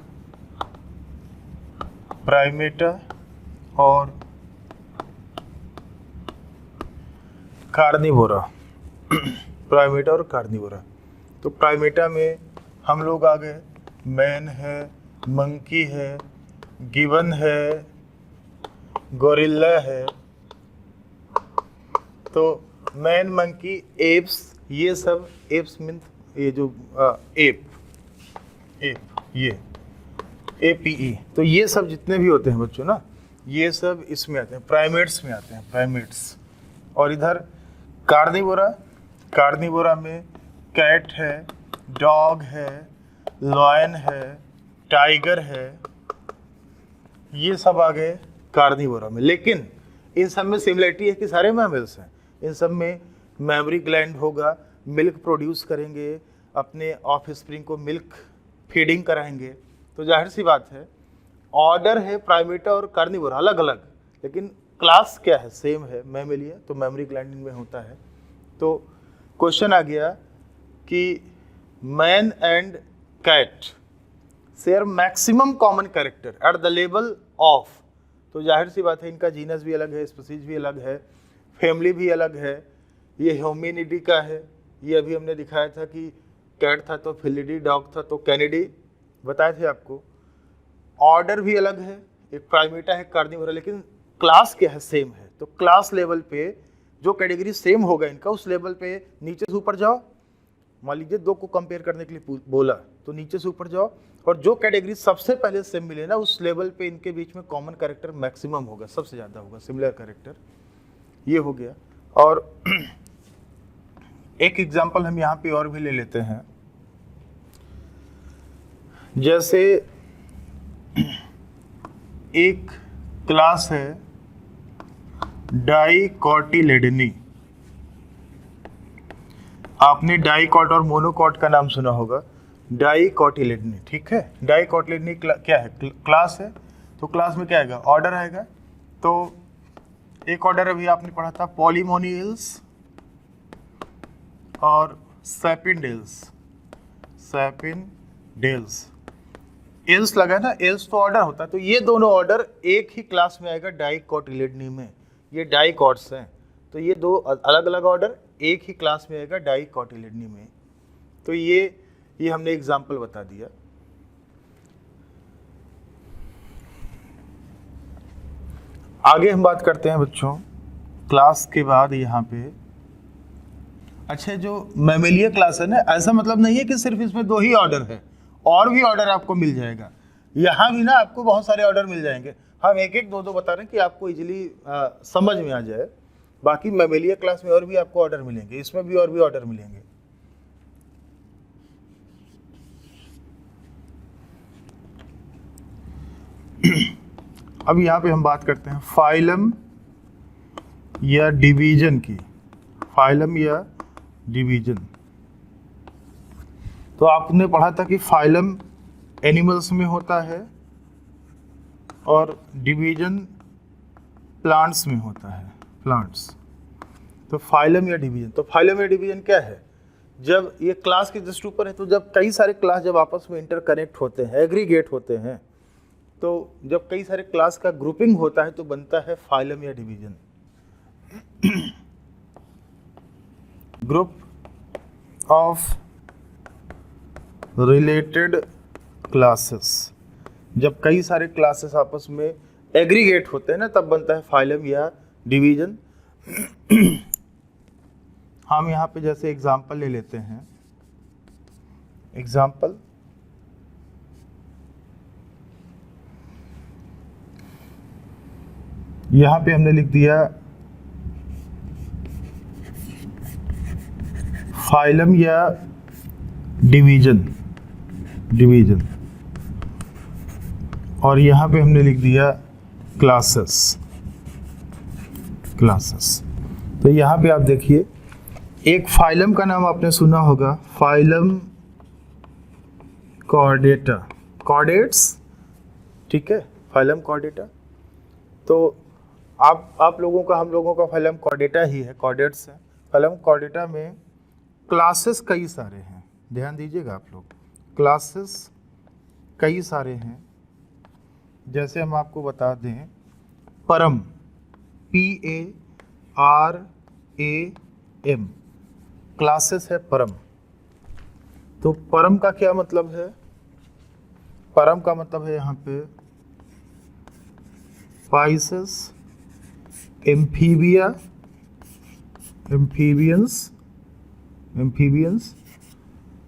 प्राइमेटा और कार्निवोरा, प्राइमेटा और कार्निवोरा। तो प्राइमेटा में हम लोग आ गए, मैन है, मंकी है, गिवन है, गोरिल्ला है। तो मैन, मंकी, एप्स, ये सब, एप्स मीन ये जो एप, ये APE, तो ये सब जितने भी होते हैं बच्चों ना, ये सब इसमें आते हैं, प्राइमेट्स में आते हैं, प्राइमेट्स। और इधर कार्निवोरा, कार्निवोरा में कैट है, डॉग है, लॉयन है, टाइगर है, ये सब आ गए कार्निवोरा में। लेकिन इन सब में सिमिलरिटी है कि सारे मैमल्स हैं। इन सब में मेमोरी ग्लैंड होगा, मिल्क प्रोड्यूस करेंगे, अपने ऑफ स्प्रिंग को मिल्क फीडिंग कराएंगे। तो जाहिर सी बात है, ऑर्डर है प्राइमेटा और कार्निवोरा अलग अलग, लेकिन क्लास क्या है, सेम है, मैमेलिया। तो मेमोरी ग्लैंड में होता है। तो क्वेश्चन आ गया कि man and cat share maximum common character at the level of. तो जाहिर सी बात है, इनका जीनस भी अलग है, स्पीसीज भी अलग है, फैमिली भी अलग है। ये ह्यूमैनिटी का है, ये अभी हमने दिखाया था कि कैट था तो फेलिडी, डॉग था तो कैनिडी, बताए थे आपको। ऑर्डर भी अलग है, एक प्राइमेटा है, कार्निवोरा, लेकिन क्लास क्या है, सेम है। तो क्लास लेवल पे जो कैटेगरी सेम होगा इनका, उस लेवल पे नीचे से ऊपर जाओ। मान लीजिए दो को कंपेयर करने के लिए बोला, तो नीचे से ऊपर जाओ, और जो कैटेगरी सबसे पहले सेम मिले ना, उस लेवल पे इनके बीच में कॉमन कैरेक्टर मैक्सिमम होगा, सबसे ज़्यादा होगा, सिमिलर कैरेक्टर। ये हो गया। और एक एग्जांपल हम यहाँ पे और भी ले लेते हैं, जैसे एक क्लास है डाइकोटिलेडनी। आपने डाइकॉट और मोनोकॉट का नाम सुना होगा, डाइकोटिलेडनी, ठीक है। डाइकोटिलेडनी क्या है, क्लास है। तो क्लास में क्या आएगा, ऑर्डर आएगा। तो एक ऑर्डर अभी आपने पढ़ा था, पॉलीमोनियल्स और सैपिनडेल्स, सैपिनडेल्स, एल्स लगा ना, एल्स तो ऑर्डर होता है। तो ये दोनों ऑर्डर एक ही क्लास में आएगा डाइकोटिलेडनी में, ये डाइकॉट्स हैं। तो ये दो अलग अलग ऑर्डर एक ही क्लास में आएगा डाइकोटिलेडनी में। तो ये हमने एग्जाम्पल बता दिया। आगे हम बात करते हैं बच्चों क्लास के बाद यहाँ पे। अच्छा, जो मैमेलिया क्लास है ना, ऐसा मतलब नहीं है कि सिर्फ इसमें 2 ही ऑर्डर है, और भी ऑर्डर आपको मिल जाएगा। यहाँ भी ना आपको बहुत सारे ऑर्डर मिल जाएंगे। हम एक एक 2 बता रहे हैं कि आपको इजीली समझ में आ जाए। बाकी मैमेलिया क्लास में और भी आपको ऑर्डर मिलेंगे, इसमें भी और भी ऑर्डर मिलेंगे। अब यहाँ पे हम बात करते हैं फाइलम या डिवीजन की। फाइलम या डिवीजन, तो आपने पढ़ा था कि फाइलम एनिमल्स में होता है और डिवीजन प्लांट्स में होता है, प्लांट्स। तो फाइलम या डिवीजन, तो फाइलम या डिवीजन क्या है? जब ये क्लास के जस्ट ऊपर है, तो जब कई सारे क्लास जब आपस में इंटरकनेक्ट होते हैं, एग्रीगेट होते हैं, तो जब कई सारे क्लास का ग्रुपिंग होता है तो बनता है फाइलम या division. Group of related classes, जब कई सारे क्लासेस आपस में एग्रीगेट होते हैं ना, तब बनता है फाइलम या डिवीजन। हम यहाँ पे जैसे एग्जाम्पल ले लेते हैं। एग्जाम्पल, यहाँ पे हमने लिख दिया फाइलम या डिवीजन, डिवीजन, और यहाँ पे हमने लिख दिया क्लासेस, क्लासेस। तो यहाँ पे आप देखिए, एक फाइलम का नाम आपने सुना होगा, फाइलम कॉर्डेटा, कॉर्डेट्स, ठीक है, फाइलम कॉर्डेटा। तो आप लोगों का, हम लोगों का फाइलम कॉर्डेटा ही है, कॉर्डेट्स है। फाइलम कॉर्डेटा में क्लासेस कई सारे हैं, ध्यान दीजिएगा आप लोग, क्लासेस कई सारे हैं। जैसे हम आपको बता दें, परम, PARAM, क्लासेस है परम। तो परम का क्या मतलब है? परम का मतलब है यहाँ पे pisces, amphibia, amphibians, amphibians,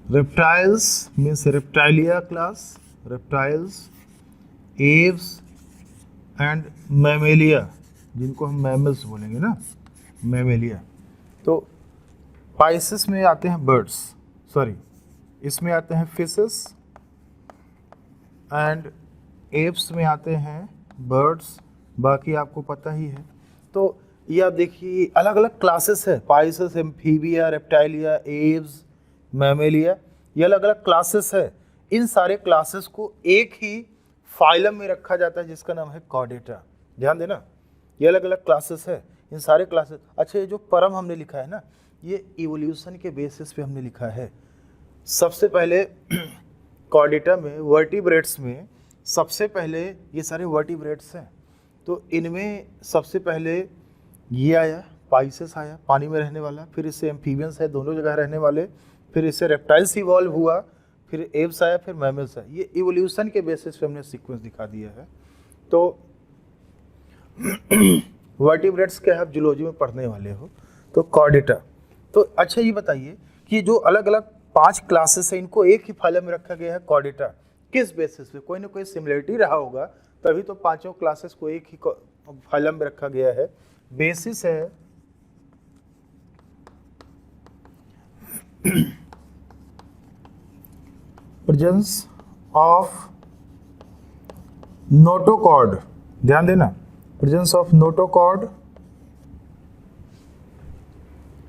reptiles means reptilia class, reptiles, aves and mammalia, जिनको हम मैमल्स बोलेंगे ना, मैमेलिया। तो स्पाइसेस में आते हैं बर्ड्स, सॉरी, इसमें आते हैं फिशेस, एंड एव्स में आते हैं बर्ड्स, बाकी आपको पता ही है। तो ये आप देखिए अलग अलग क्लासेस है, spices, amphibia, Reptilia, Aves, Mammalia, ये अलग अलग क्लासेस है। इन सारे क्लासेस को एक ही फाइलम में रखा जाता है जिसका नाम है कॉर्डेटा। ध्यान देना, ये अलग अलग क्लासेस है, इन सारे क्लासेस। अच्छा, ये जो परम हमने लिखा है ना, ये इवोल्यूशन के बेसिस पे हमने लिखा है। सबसे पहले कॉर्डेटा में, वर्टिब्रेट्स में सबसे पहले ये सारे वर्टिब्रेट्स हैं, तो इनमें सबसे पहले ये आया, पाइसेस आया, पानी में रहने वाला, फिर इससे एम्फीबियंस है, दोनों जगह रहने वाले, फिर इससे रेप्टाइल्स इवॉल्व हुआ, फिर एव्स आया, फिर मैमल्स आया। ये इवोल्यूशन के बेसिस पे हमने सीक्वेंस दिखा दिया है। तो वर्टिब्रेट्स क्या है, आप जूलॉजी में पढ़ने वाले हो। तो कॉर्डेटा, तो अच्छा ये बताइए कि जो अलग अलग 5 क्लासेस हैं, इनको एक ही फाइलम में रखा गया है कॉर्डेटा, किस बेसिस पे? कोई ना कोई सिमिलरिटी रहा होगा, तभी तो 5 क्लासेस को एक ही फाइलम में रखा गया है। बेसिस है प्रेजेंस ऑफ नोटोकॉर्ड, ध्यान देना, presence of notochord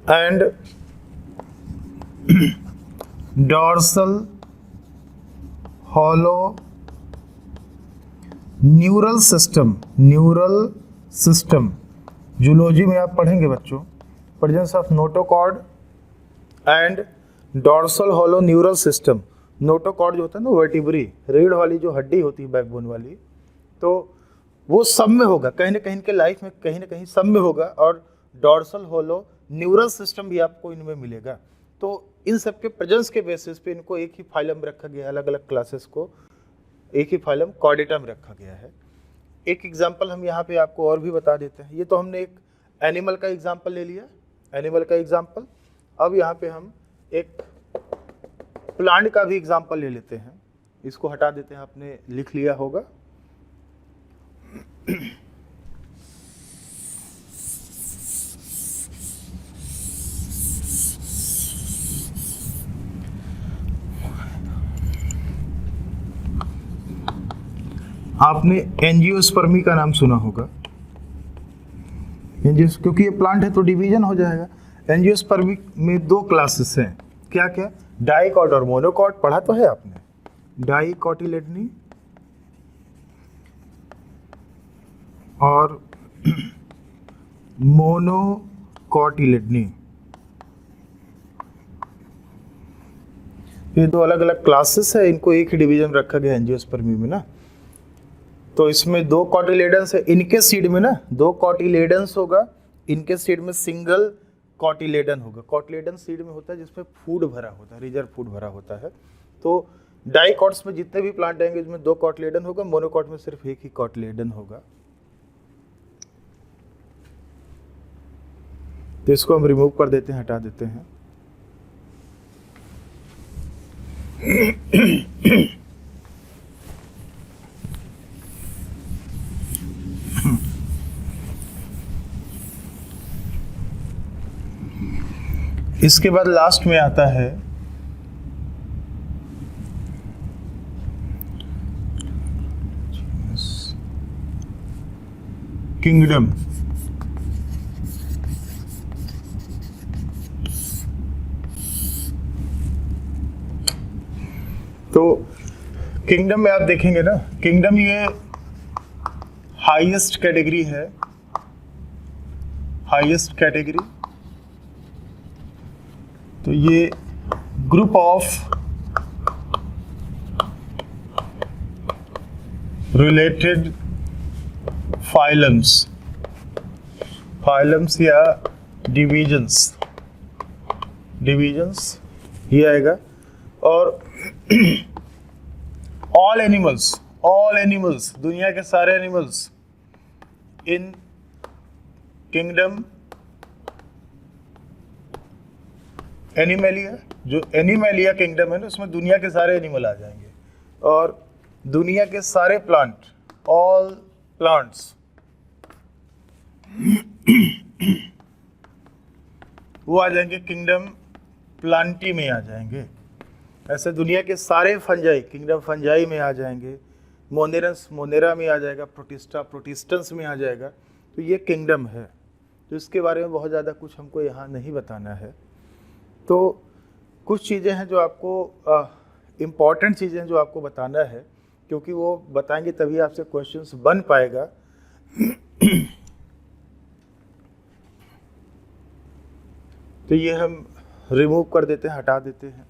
and dorsal hollow neural system, neural system zoology में आप पढ़ेंगे बच्चों, presence of notochord and dorsal hollow neural system. Notochord जो होता है ना, वर्टिब्री, रीढ़ वाली जो हड्डी होती है, बैकबोन वाली, तो वो सब में होगा, कहीं ना कहीं इनके लाइफ में कहीं ना कहीं सब में होगा। और डॉर्सल हॉलो न्यूरल सिस्टम भी आपको इनमें मिलेगा। तो इन सब के प्रेजेंस के बेसिस पे इनको एक ही फाइलम में रखा गया है, अलग अलग क्लासेस को एक ही फाइलम कॉर्डेटा में रखा गया है। एक एग्जांपल हम यहाँ पे आपको और भी बता देते हैं। ये तो हमने एक एनिमल का एग्जांपल ले लिया, एनिमल का एग्जांपल। अब यहाँ पे हम एक प्लांट का भी एग्जांपल ले लेते हैं। इसको हटा देते हैं, आपने लिख लिया होगा। आपने एंजियोस्पर्मी का नाम सुना होगा, क्योंकि ये प्लांट है तो डिवीजन हो जाएगा। एंजियोस्पर्मी में दो क्लासेस हैं, क्या क्या? डाइकॉट और मोनोकॉट, पढ़ा तो है आपने। डाइकोटिलेडनी और मोनोकोटिलेडनी, ये दो अलग अलग क्लासेस है, इनको एक ही डिवीजन रखा गया एंजियोस्पर्मी में ना। तो इसमें दो कॉटिलेडन्स है, इनके सीड में ना दो कॉटिलेडन्स होगा, इनके सीड में सिंगल कॉटिलेडन होगा। कॉटिलेडन सीड में होता है जिसमें फूड भरा होता है, रिजर्व फूड भरा होता है। तो डाइकॉट्स में जितने भी प्लांट आएंगे इसमें दो कॉटिलेडन होगा, मोनोकॉट में सिर्फ एक ही कॉटिलेडन होगा। तो इसको हम रिमूव कर देते हैं, हटा देते हैं। इसके बाद लास्ट में आता है किंगडम। तो किंगडम में आप देखेंगे ना, किंगडम ये हाईएस्ट कैटेगरी है, हाईएस्ट कैटेगरी। तो ये group of related phylums, phylums या डिवीजन्स, डिवीजन्स ये आएगा। और ऑल एनिमल्स, दुनिया के सारे एनिमल्स इन किंगडम एनिमेलिया, जो एनिमेलिया किंगडम है ना, उसमें दुनिया के सारे एनिमल आ जाएंगे। और दुनिया के सारे प्लांट, ऑल प्लांट्स, वो आ जाएंगे किंगडम प्लांटी में आ जाएंगे। ऐसे दुनिया के सारे फंजाई किंगडम फंजाई में आ जाएंगे। मोनेरंस मोनेरा में आ जाएगा, प्रोटिस्टा प्रोटिस्टन्स में आ जाएगा। तो ये किंगडम है। तो इसके बारे में बहुत ज़्यादा कुछ हमको यहाँ नहीं बताना है। तो कुछ चीज़ें हैं जो आपको इम्पॉर्टेंट चीज़ें जो आपको बताना है, क्योंकि वो बताएंगे तभी आपसे क्वेश्चंस बन पाएगा। तो ये हम रिमूव कर देते हैं, हटा देते हैं।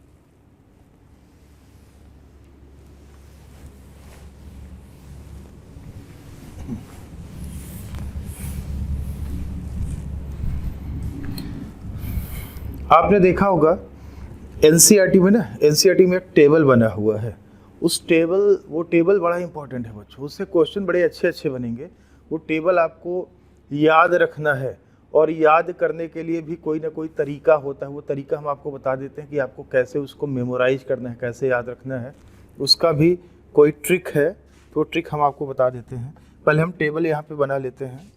आपने देखा होगा एनसीईआरटी में ना, एनसीईआरटी में एक टेबल बना हुआ है। उस टेबल, वो टेबल बड़ा इंपॉर्टेंट है बच्चों, उससे क्वेश्चन बड़े अच्छे अच्छे बनेंगे। वो टेबल आपको याद रखना है, और याद करने के लिए भी कोई ना कोई तरीका होता है। वो तरीका हम आपको बता देते हैं कि आपको कैसे उसको मेमोराइज करना है, कैसे याद रखना है, उसका भी कोई ट्रिक है। तो ट्रिक हम आपको बता देते हैं। पहले हम टेबल यहाँ पे बना लेते हैं।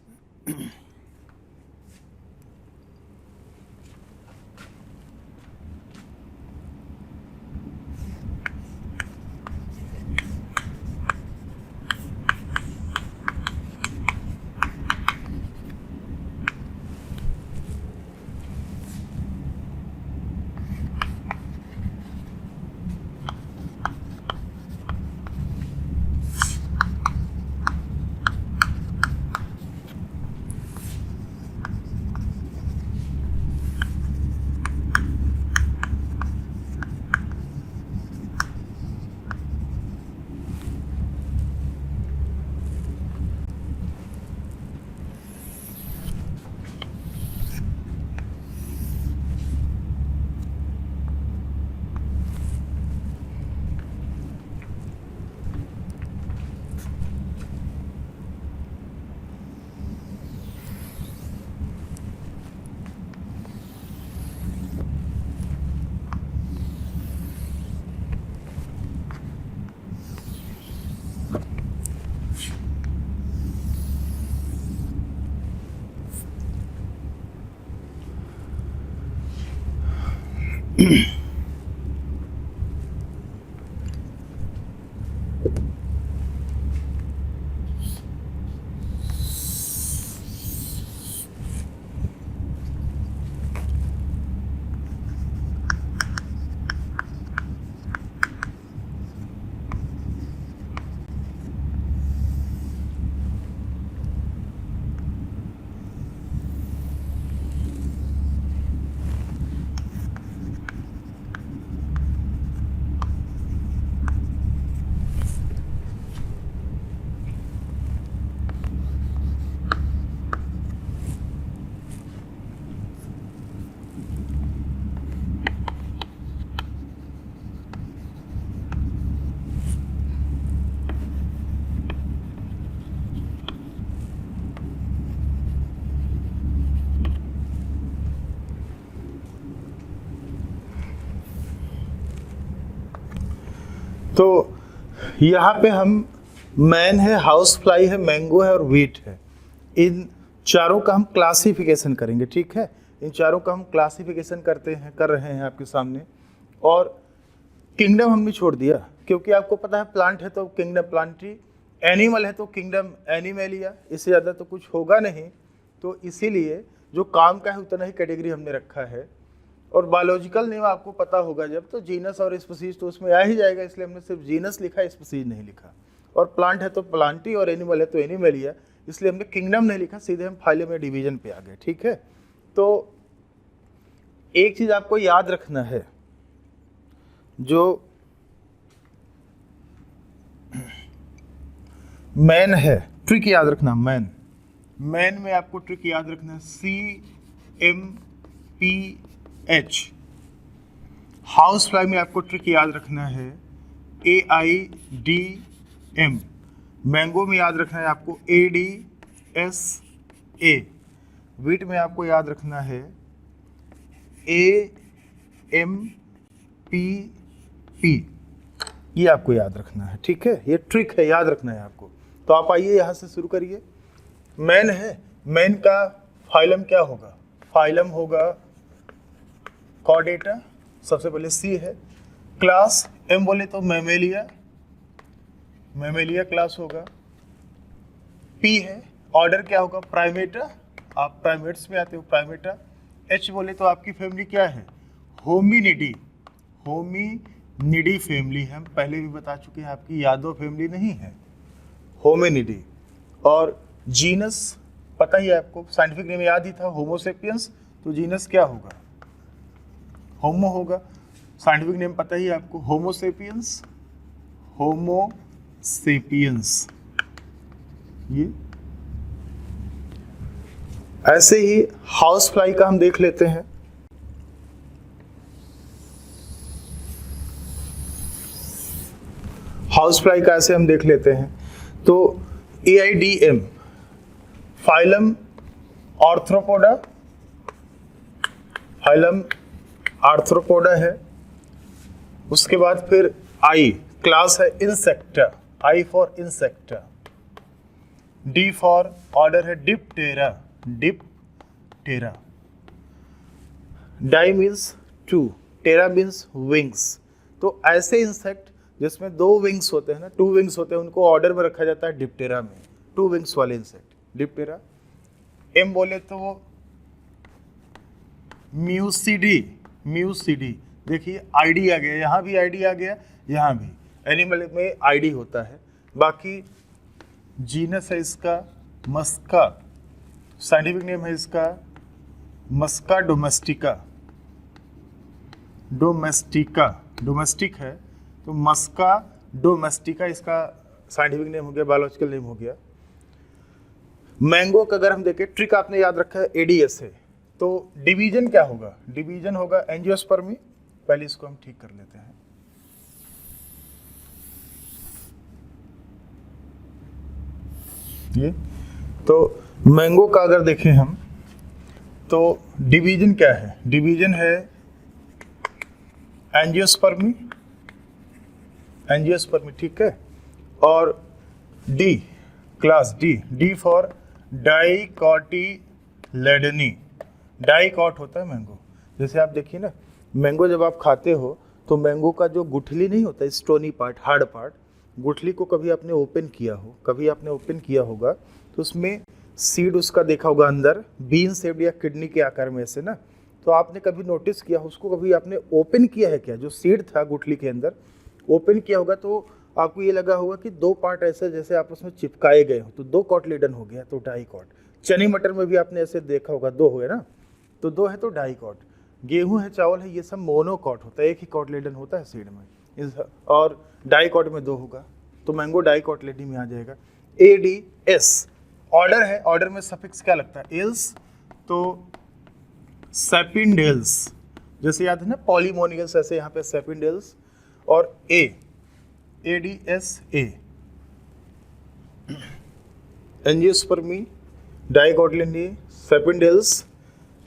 तो यहाँ पे हम मैन है, हाउस फ्लाई है, मैंगो है और वीट है, इन चारों का हम क्लासिफिकेशन करेंगे। ठीक है, इन चारों का हम क्लासिफिकेशन कर रहे हैं आपके सामने। और किंगडम हमने छोड़ दिया क्योंकि आपको पता है प्लांट है तो किंगडम प्लांटी, एनिमल है तो किंगडम एनिमेलिया, इससे ज़्यादा तो कुछ होगा नहीं। तो इसीलिए जो काम का है उतना ही कैटेगरी हमने रखा है। और बायोलॉजिकल नेम आपको पता होगा जब, तो जीनस और स्पीसीज तो उसमें आ ही जाएगा, इसलिए हमने सिर्फ जीनस लिखा, स्पीसीज नहीं लिखा। और प्लांट है तो प्लांटी और एनिमल है तो एनिमेलिया, इसलिए हमने किंगडम नहीं लिखा, सीधे हम फाइलम या डिवीजन पे आ गए। ठीक है, तो एक चीज आपको याद रखना है, जो मैन है, ट्रिक याद रखना, मैन में आपको ट्रिक याद रखना है, CMPH। हाउस फ्लाई में आपको ट्रिक याद रखना है, AIDM। मैंगो में याद रखना है आपको ADSA। वीट में आपको याद रखना है AMPP। ये आपको याद रखना है। ठीक है, ये ट्रिक है, याद रखना है आपको। तो आप आइए यहाँ से शुरू करिए। मैन है, मैन का फाइलम क्या होगा? फाइलम होगा कॉर्डेटा, सबसे पहले C है। क्लास M बोले तो मैमेलिया, मैमेलिया क्लास होगा। P है, ऑर्डर क्या होगा? प्राइमेटा, आप प्राइमेट्स में आते हो, प्राइमेटा। H बोले तो आपकी फैमिली क्या है? होमिनिडी, होमिनिडी फैमिली है, हम पहले भी बता चुके हैं, आपकी यादव फैमिली नहीं है, होमिनिडी। और जीनस पता ही है आपको, साइंटिफिक नेम याद ही था, होमोसेपियंस, तो जीनस क्या होगा? होमो होगा। साइंटिफिक नेम पता ही है आपको, होमोसेपियंस, होमोसेपियंस। ये ऐसे ही हाउस फ्लाई का हम देख लेते हैं। हाउस फ्लाई का ऐसे हम देख लेते हैं। तो AIDM phylum arthropoda, phylum arthropoda है। उसके बाद फिर I क्लास है insecta, I for insecta. D for order है diptera, diptera. Di means two, ptera means wings. तो ऐसे इंसेक्ट जिसमें 2 विंग्स होते हैं ना, 2 विंग्स होते हैं, उनको ऑर्डर में रखा जाता है डिप्टेरा में, 2 विंग्स वाले इंसेक्ट, डिप्टेरा। M बोले तो म्यूसिडी, म्यूसिडी। देखिए ID आ गया, यहाँ भी ID आ गया, यहाँ भी। एनिमल में ID होता है। बाकी जीनस है इसका मस्का, साइंटिफिक नेम है इसका मस्का डोमेस्टिका, डोमेस्टिका, डोमेस्टिक है तो मस्का डोमेस्टिका इसका साइंटिफिक नेम हो गया, बायोलॉजिकल नेम हो गया। मैंगो का अगर हम देखें, ट्रिक आपने याद रखा है ADSA। तो डिवीजन क्या होगा? डिवीजन होगा एंजियोस्पर्मी। पहले इसको हम ठीक कर लेते हैं। ये तो मैंगो का अगर देखें हम, तो डिवीजन क्या है? डिवीजन है एंजियोस्पर्मी, एंजियोस्पर्मी, ठीक है। और D class D for dicotyledonae, dicot होता है मैंगो। जैसे आप देखिए ना, मैंगो जब आप खाते हो तो मैंगो का जो गुठली नहीं होता, स्टोनी पार्ट, हार्ड पार्ट, गुठली को कभी आपने ओपन किया हो, कभी आपने ओपन किया होगा तो उसमें सीड उसका देखा होगा अंदर बीन शेप्ड या किडनी के आकार में ऐसे ना, तो आपने कभी नोटिस किया, उसको कभी आपने ओपन किया है क्या? जो सीड था गुठली के अंदर ओपन किया होगा तो आपको ये लगा होगा कि दो पार्ट ऐसे जैसे आपस में चिपकाए गए हो, तो दो कॉटलेडन हो गया, तो डाइकॉट। चने मटर में भी आपने ऐसे देखा होगा, दो हुए ना, तो दो है तो डाइकॉट। गेहूं है, चावल है, ये सब मोनोकॉट होता है, एक ही कॉटलेडन होता है सीड में, और डाइकॉट में दो होगा, तो मैंगो डाइकॉटलेडन में आ जाएगा। ADS ऑर्डर है, ऑर्डर में सफिक्स क्या लगता है? एल्स, तो सेपिंडेल्स, जैसे याद है ना पॉलीमोनियल्स, ऐसे यहाँ पे सेपिंडेल्स, और ADSA एंजियोस्पर्मी, डाइकॉटिलिडनी, सेपिंडेल्स,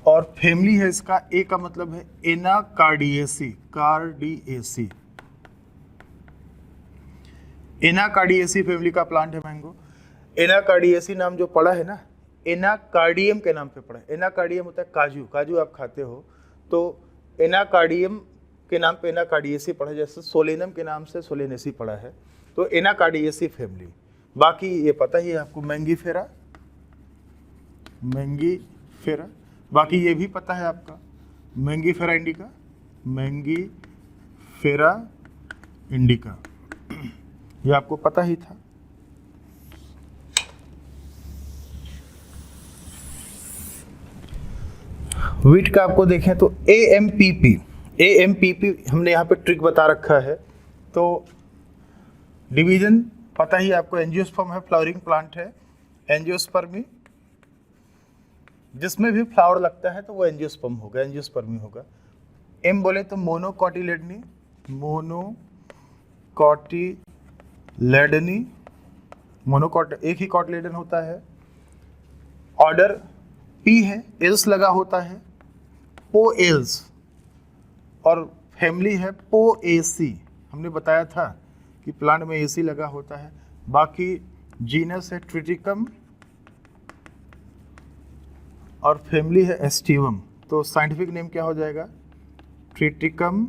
और फैमिली है इसका, ए का मतलब है एनाकार्डिएसी, कार्डिएसी, एनाकार्डिएसी फैमिली का प्लांट है मैंगो। एनाकार्डिएसी नाम जो पड़ा है ना, एनाकार्डियम के नाम पे पड़ा है। एनाकार्डियम होता है काजू, काजू आप खाते हो तो एनाकार्डियम के नाम पे एनाकार्डिएसी पड़ा है, जैसे सोलेनम के नाम से सोलेनेसी पड़ा है, तो एनाकार्डिएसी फैमिली। बाकी ये पता ही है आपको, मैंगीफेरा, मैंगीफेरा, बाकी ये भी पता है आपका मैंगीफेरा इंडिका, मैंगीफेरा इंडिका, ये आपको पता ही था। वीट का आपको देखें तो AMPP हमने यहाँ पे ट्रिक बता रखा है, तो डिवीजन पता ही आपको, एंजियोस्पर्म है, फ्लावरिंग प्लांट है, एंजियोस्पर्मी, जिसमें भी फ्लावर लगता है तो वो एंजियोस्पर्म होगा, एंजियोस्पर्मी होगा। M बोले तो मोनोकॉटिलेडनी, मोनोकॉटिलेडनी, मोनोकॉट एक ही कॉटिलेडन होता है। ऑर्डर P है, एल्स लगा होता है, पोएल्स, और फैमिली है पोएसी, हमने बताया था कि प्लांट में AC लगा होता है। बाकी जीनस है ट्रिटिकम, और फैमिली है एस्टिवम, तो साइंटिफिक नेम क्या हो जाएगा? Triticum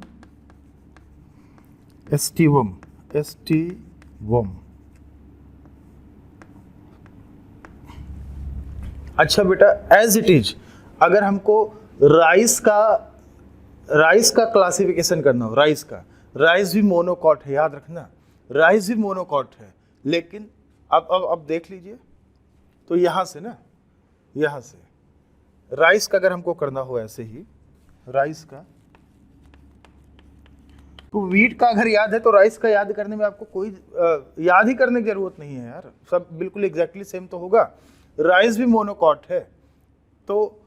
aestivum, aestivum. अच्छा बेटा, एज इट इज अगर हमको राइस का क्लासिफिकेशन करना हो, राइस भी मोनोकॉट है, याद रखना, राइस भी मोनोकॉट है, लेकिन अब देख लीजिए, तो यहाँ से ना, यहाँ से राइस का अगर हमको करना हो ऐसे ही राइस का, तो वीट का अगर याद है तो राइस का याद करने में आपको कोई याद ही करने की जरूरत नहीं है यार, सब बिल्कुल एग्जैक्टली सेम तो होगा। राइस भी मोनोकॉट है, तो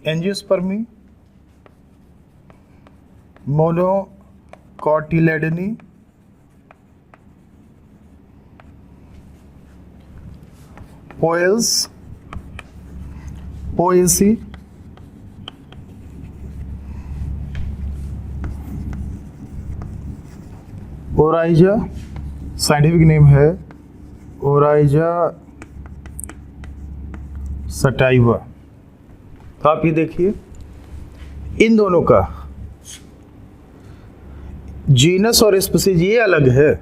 angiospermae, monocotyledonae, poales, poaceae, oryza, scientific name है ओराइजा सटाइवा। तो आप ये देखिए, इन दोनों का जीनस और स्पीसीज ये अलग है,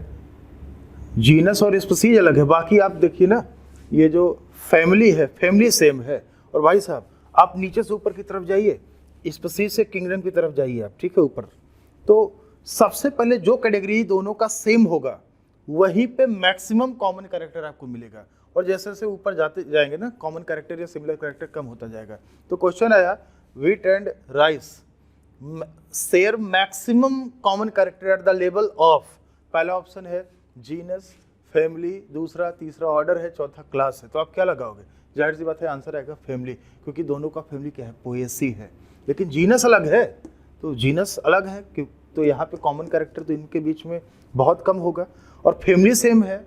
जीनस और स्पीसीज अलग है। बाकी आप देखिए ना, ये जो फैमिली है, फैमिली सेम है। और भाई साहब आप नीचे से ऊपर की तरफ जाइए, स्पीसीज से किंगडम की तरफ जाइए आप, ठीक है, ऊपर, तो सबसे पहले जो कैटेगरी दोनों का सेम होगा वहीं पे मैक्सिमम कॉमन कैरेक्टर आपको मिलेगा, और जैसे जैसे ऊपर जाते जाएंगे ना, कॉमन कैरेक्टर या सिमिलर कैरेक्टर कम होता जाएगा। तो क्वेश्चन आया, wheat and rice share maximum common character at the level of, पहला ऑप्शन है जीनस, फैमिली, दूसरा, तीसरा ऑर्डर है, चौथा क्लास है। तो आप क्या लगाओगे? जाहिर सी बात है आंसर आएगा फैमिली, क्योंकि दोनों का फैमिली क्या है? पोएसी है, लेकिन जीनस अलग है, तो जीनस अलग है, तो यहाँ पे कॉमन कैरेक्टर तो इनके बीच में बहुत कम होगा। और फैमिली सेम है,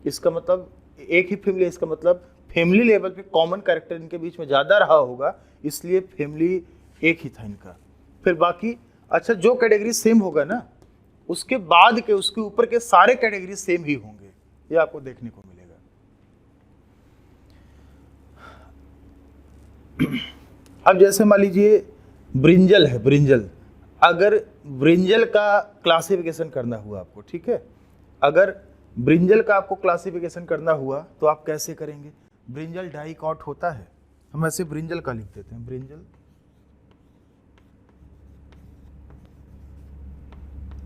इसका मतलब एक ही फैमिली है, इसका मतलब फैमिली लेवल पे कॉमन कैरेक्टर इनके बीच में ज़्यादा रहा होगा, इसलिए फैमिली एक ही था इनका। फिर बाकी अच्छा, जो कैटेगरी सेम होगा ना, उसके बाद के, उसके ऊपर के सारे कैटेगरी सेम ही होंगे, ये आपको देखने को मिलेगा। अब जैसे मान लीजिए ब्रिंजल है, ब्रिंजल, अगर ब्रिंजल का क्लासिफिकेशन करना हुआ आपको, ठीक है, अगर ब्रिंजल का आपको क्लासिफिकेशन करना हुआ तो आप कैसे करेंगे? ब्रिंजल डाइकॉट होता है, हम ऐसे ब्रिंजल का लिख देते हैं, ब्रिंजल,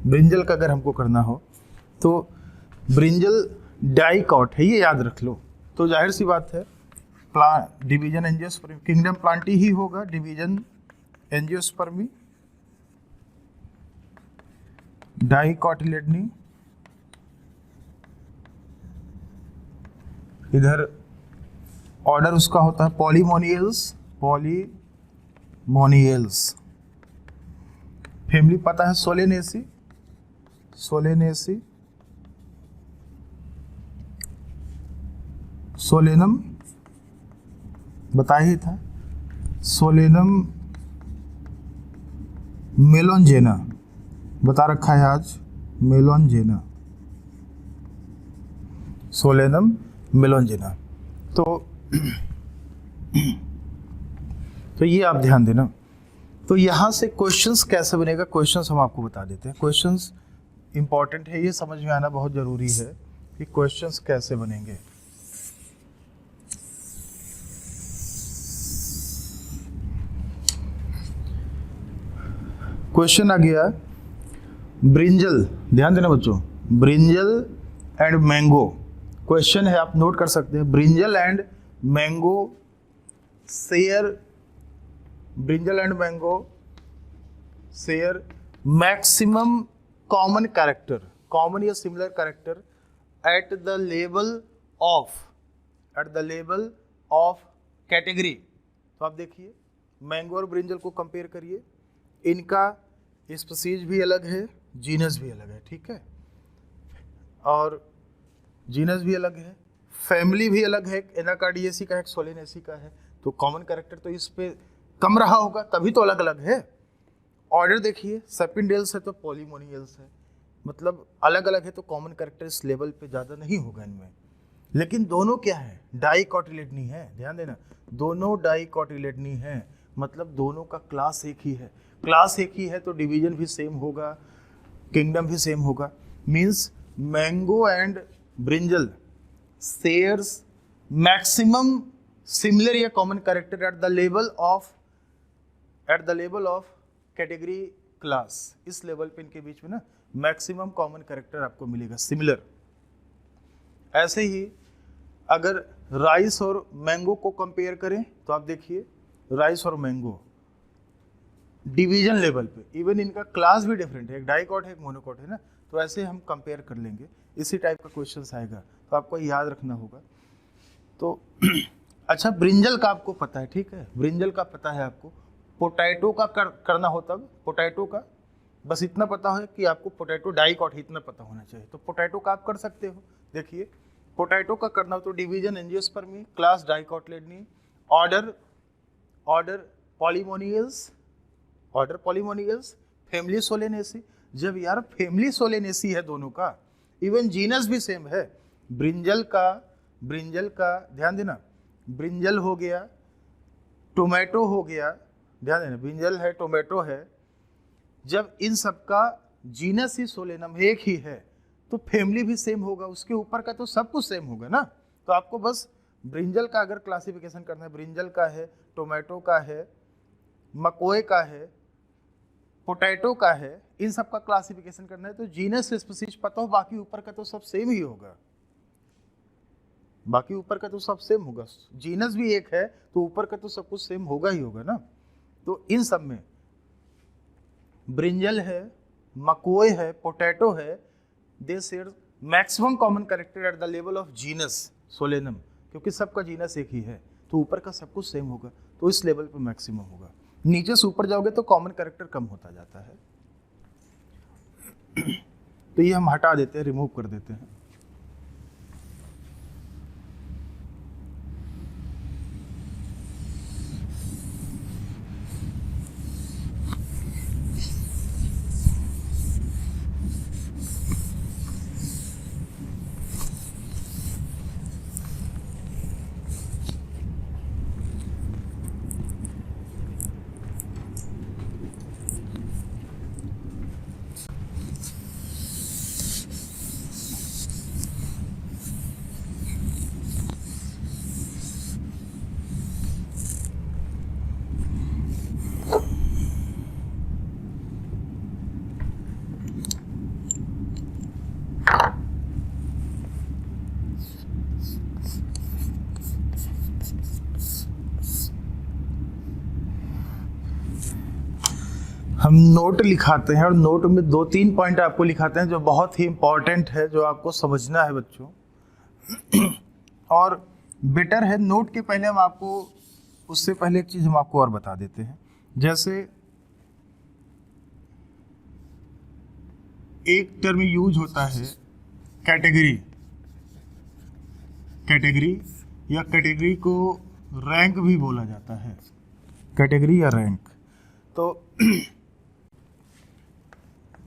ब्रिंजल का अगर हमको करना हो तो ब्रिंजल डाइकॉट है, ये याद रख लो। तो जाहिर सी बात है डिवीजन एंजियोस्पर्मी, किंगडम प्लांटी ही होगा, डिवीजन एंजियोस्पर्मी, डाइकॉटिलेडनी, इधर ऑर्डर उसका होता है पॉलीमोनियल्स, पॉलीमोनियल्स, फैमिली पता है सोलेनेसी, सोलेनेसी, सोलेनम बताया ही था, सोलेनम मेलोंजेना बता रखा है आज, मेलोंजेना, सोलेनम मेलोंजेना। तो ये आप ध्यान देना। तो यहां से क्वेश्चंस कैसे बनेगा, क्वेश्चंस हम आपको बता देते हैं। क्वेश्चंस इंपॉर्टेंट है, ये समझ में आना बहुत जरूरी है कि क्वेश्चंस कैसे बनेंगे। क्वेश्चन आ गया ब्रिंजल, ध्यान देना बच्चों, ब्रिंजल एंड मैंगो, क्वेश्चन है, आप नोट कर सकते हैं, brinjal and mango share, brinjal and mango share maximum common character, common या similar character at the level of category. तो आप देखिए मैंगो और ब्रिंजल को कंपेयर करिए, इनका स्पीसीज भी अलग है, जीनस भी अलग है, ठीक है, और जीनस भी अलग है, फैमिली भी अलग है, एनाकार्डियेसी का है, सोलेनेसी का है, तो कॉमन कैरेक्टर तो इस पे कम रहा होगा, तभी तो अलग अलग है। ऑर्डर देखिए, सेपिनडेल्स है तो पॉलीमोनियल्स है, मतलब अलग अलग है, तो कॉमन कैरेक्टर इस लेवल पे ज़्यादा नहीं होगा इनमें। लेकिन दोनों क्या है, डाइकॉटिलेडनी है, ध्यान देना, दोनों डाइकॉटिलेडनी है, मतलब दोनों का क्लास एक ही है, क्लास एक ही है तो डिवीजन भी सेम होगा, किंगडम भी सेम होगा। Means mango and brinjal shares maximum similar या common character at the level of category class, इस लेवल पे इनके बीच में ना मैक्सिमम कॉमन कैरेक्टर आपको मिलेगा, सिमिलर। ऐसे ही अगर राइस और मैंगो को कंपेयर करें तो आप देखिए राइस और मैंगो डिवीजन लेवल पे, इवन इनका क्लास भी डिफरेंट है, एक डाइकॉट है एक मोनोकॉट है ना, तो ऐसे हम कंपेयर कर लेंगे, इसी टाइप का क्वेश्चन आएगा, तो आपको याद रखना होगा। तो अच्छा ब्रिंजल का आपको पता है, ठीक है, ब्रिंजल का पता है आपको, पोटैटो का करना हो तब पोटैटो का बस इतना पता है कि आपको पोटैटो डाइकॉट इतना पता होना चाहिए, तो पोटैटो का आप कर सकते हो। देखिए पोटैटो का करना हो तो division angiospermae, class dicotyledonae, order polemoniales, family solanaceae. जब यार फैमिली सोलेनेसी है दोनों का, इवन जीनस भी सेम है, ब्रिंजल का ध्यान देना, ब्रिंजल हो गया, टोमेटो हो गया, ध्यान देना, ब्रिंजल है, टोमेटो है, जब इन सबका जीनस ही सोलेनम एक ही है तो फैमिली भी सेम होगा, उसके ऊपर का तो सब कुछ सेम होगा ना। तो आपको बस ब्रिंजल का अगर क्लासिफिकेशन करना है, ब्रिंजल का है, टोमेटो का है, मकोए का है, पोटैटो का है, इन सब का क्लासिफिकेशन करना है तो जीनस स्पीसीज पता हो, बाकी ऊपर का तो सब सेम ही होगा, बाकी ऊपर का तो सब सेम होगा, जीनस भी एक है तो ऊपर का तो सब कुछ सेम होगा ही होगा ना। तो इन सब में ब्रिंजल है, मकोए है, पोटैटो है, they share maximum common character at the level of genus solanum, क्योंकि सबका जीनस एक ही है तो ऊपर का सब कुछ सेम होगा, तो इस लेवल पे मैक्सिमम होगा। नीचे से ऊपर जाओगे तो कॉमन कैरेक्टर कम होता जाता है, तो ये हम हटा देते हैं, रिमूव कर देते हैं। हम नोट लिखाते हैं और नोट में 2-3 पॉइंट आपको लिखाते हैं जो बहुत ही इंपॉर्टेंट है, जो आपको समझना है बच्चों। और बेटर है नोट के पहले हम आपको, उससे पहले एक चीज हम आपको और बता देते हैं। जैसे एक टर्म यूज होता है कैटेगरी, कैटेगरी या कैटेगरी को रैंक भी बोला जाता है, कैटेगरी या रैंक। तो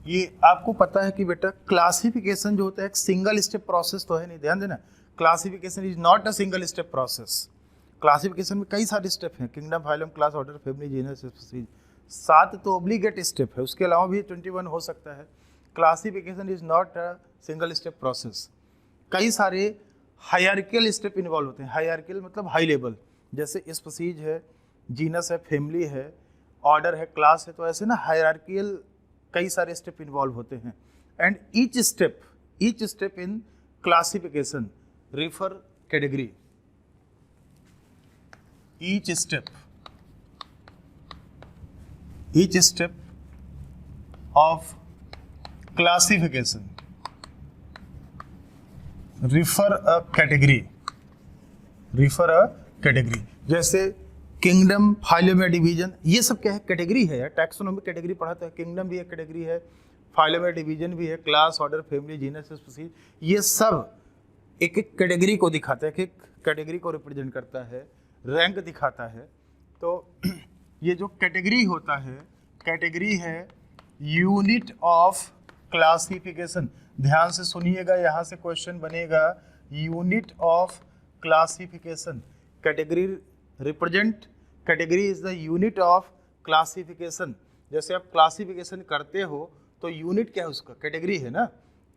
ये आपको पता है कि बेटा क्लासिफिकेशन जो होता है एक सिंगल स्टेप प्रोसेस तो है नहीं, ध्यान देना। Classification is not a single step process. Classification में कई सारे स्टेप हैं, kingdom, phylum, class, order, family, genus, species. 7 तो ऑब्लिगेट स्टेप है, उसके अलावा भी 21 हो सकता है। Classification is not a single step process, कई सारे हायरार्किकल स्टेप इन्वॉल्व होते हैं। हायरार्किकल मतलब हाई लेवल, जैसे स्पीसीज है, जीनस है, फैमिली है, ऑर्डर है, क्लास है, तो ऐसे ना हायरार्किकल कई सारे स्टेप इन्वॉल्व होते हैं। And each step in classification refer category. Each step of classification refer a category. जैसे किंगडम, फाइलम या डिवीजन, ये सब क्या है? कैटेगरी है यार। टैक्सोनॉमी कैटेगरी पढ़ाता है, किंगडम भी एक कैटेगरी है, फाइलम या डिवीजन भी है, class, order, family, genus, species, ये सब एक एक कैटेगरी को दिखाता है, एक कैटेगरी को रिप्रेजेंट करता है, रैंक दिखाता है। तो ये जो कैटेगरी होता है, कैटेगरी है यूनिट ऑफ क्लासिफिकेशन। ध्यान से सुनिएगा, यहाँ से क्वेश्चन बनेगा, unit of classification. Category represent, category is the unit of classification. जैसे आप क्लासिफिकेशन करते हो तो यूनिट क्या है उसका? कैटेगरी है ना।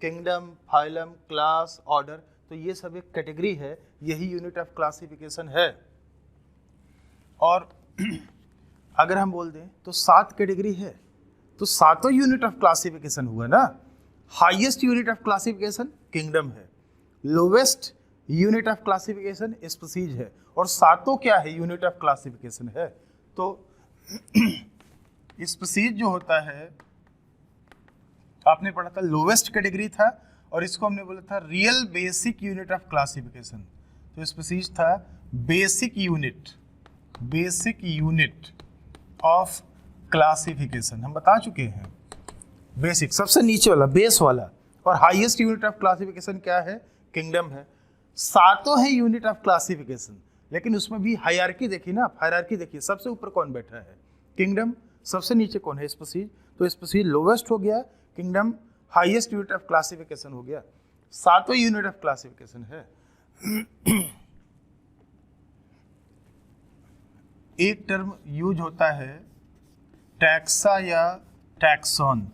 किंगडम, फाइलम, क्लास, ऑर्डर, तो ये सब एक कैटेगरी है, यही यूनिट ऑफ क्लासिफिकेशन है। और अगर हम बोल दें तो 7 कैटेगरी है, तो 7 यूनिट ऑफ क्लासिफिकेशन हुआ ना। Highest unit of classification kingdom है, lowest unit of classification species है, और 7 क्या है? यूनिट ऑफ क्लासिफिकेशन है। तो स्पीसीज जो होता है, आपने पढ़ा था लोवेस्ट कैटेगरी था, और इसको हमने बोला था real basic unit of classification. तो स्पीसीज था बेसिक यूनिट ऑफ क्लासिफिकेशन, हम बता चुके हैं। बेसिक सबसे नीचे वाला, बेस वाला। और हाईएस्ट यूनिट ऑफ क्लासिफिकेशन क्या है? किंगडम है। 7 है यूनिट ऑफ क्लासिफिकेशन, लेकिन उसमें भी हायरार्की देखिए ना, हायरार्की देखिए, सबसे ऊपर कौन बैठा है? किंगडम। सबसे नीचे कौन है? स्पीसीज। तो स्पीसीज लोवेस्ट हो गया, kingdom highest unit of classification हो गया, 7 यूनिट ऑफ क्लासिफिकेशन है। एक टर्म यूज होता है टैक्सा या टैक्सॉन।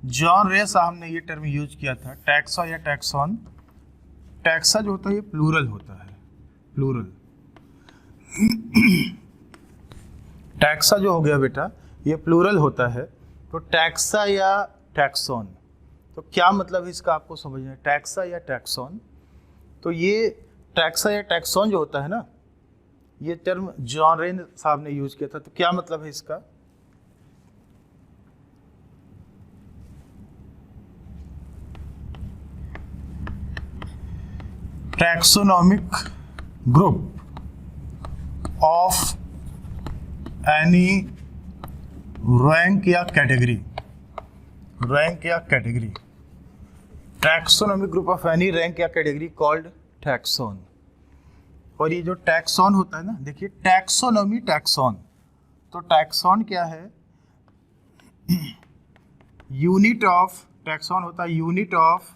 जॉन रे साहब ने ये टर्म यूज किया था, टैक्सा या टैक्सॉन। टैक्सा जो होता है ये प्लूरल होता है, प्लूरल। टैक्सा जो हो गया बेटा ये प्लूरल होता है। तो टैक्सा या टैक्सॉन, तो क्या मतलब है इसका आपको समझना है? टैक्सा या टैक्सॉन, तो ये टैक्सा या टैक्सॉन जो होता है ना, ये टर्म जॉन रे साहब ने यूज किया था। तो क्या मतलब है इसका? Taxonomic group of any rank या कैटेगरी, रैंक या category. Taxonomic group of any rank या कैटेगरी कॉल्ड टैक्सॉन। और ये जो टैक्सॉन होता है ना, देखिए टैक्सोनॉमी, टैक्सॉन, तो टैक्सॉन क्या है? यूनिट ऑफ, टैक्सॉन होता है unit of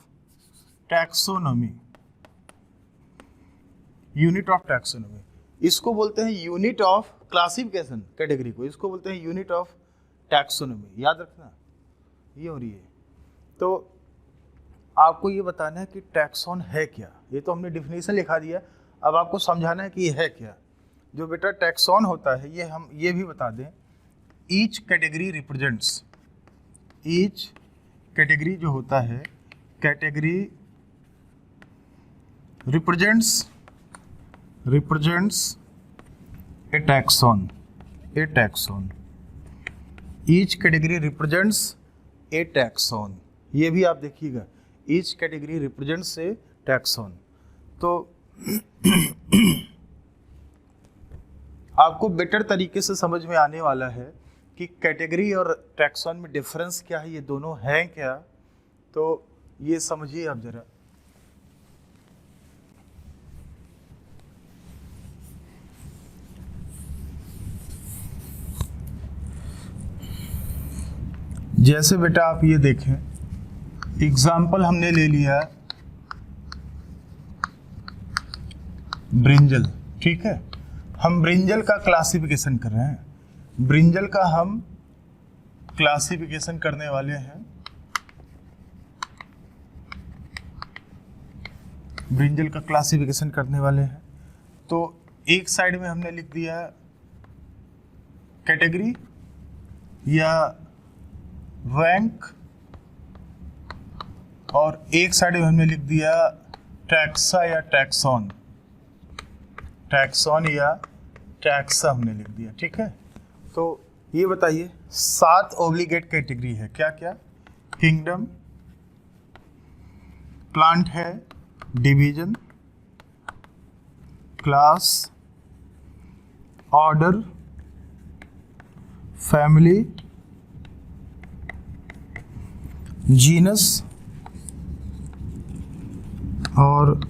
taxonomy, unit of taxonomy. इसको बोलते हैं यूनिट ऑफ क्लासिफिकेशन, कैटेगरी को इसको बोलते हैं यूनिट ऑफ टैक्सोनॉमी, याद रखना ये हो रही है। तो आपको ये बताना है कि टैक्सॉन है क्या। ये तो हमने डिफिनेशन लिखा दिया, अब आपको समझाना है कि ये है क्या। जो बेटा टैक्सॉन होता है, ये हम ये भी बता दें, each category represents, each category जो होता है, category represents a taxon, each category represents a taxon, ये भी आप देखिएगा, each category represents a taxon. तो आपको बेटर तरीके से समझ में आने वाला है कि कैटेगरी और टैक्सॉन में डिफरेंस क्या है, ये दोनों हैं क्या, तो ये समझिए आप जरा। जैसे बेटा आप ये देखें, एग्जाम्पल हमने ले लिया ब्रिंजल, ठीक है। हम ब्रिंजल का क्लासिफिकेशन कर रहे हैं, ब्रिंजल का हम क्लासिफिकेशन करने वाले हैं, ब्रिंजल का क्लासिफिकेशन करने वाले हैं। तो एक साइड में हमने लिख दिया कैटेगरी या रैंक, और एक साइड में हमने लिख दिया टैक्सा या टैक्सॉन, टैक्सॉन या टैक्सा हमने लिख दिया, ठीक है। तो ये बताइए 7 ऑब्लिगेट कैटेगरी है, क्या क्या? किंगडम, प्लांट है, division, class, order, family, genus और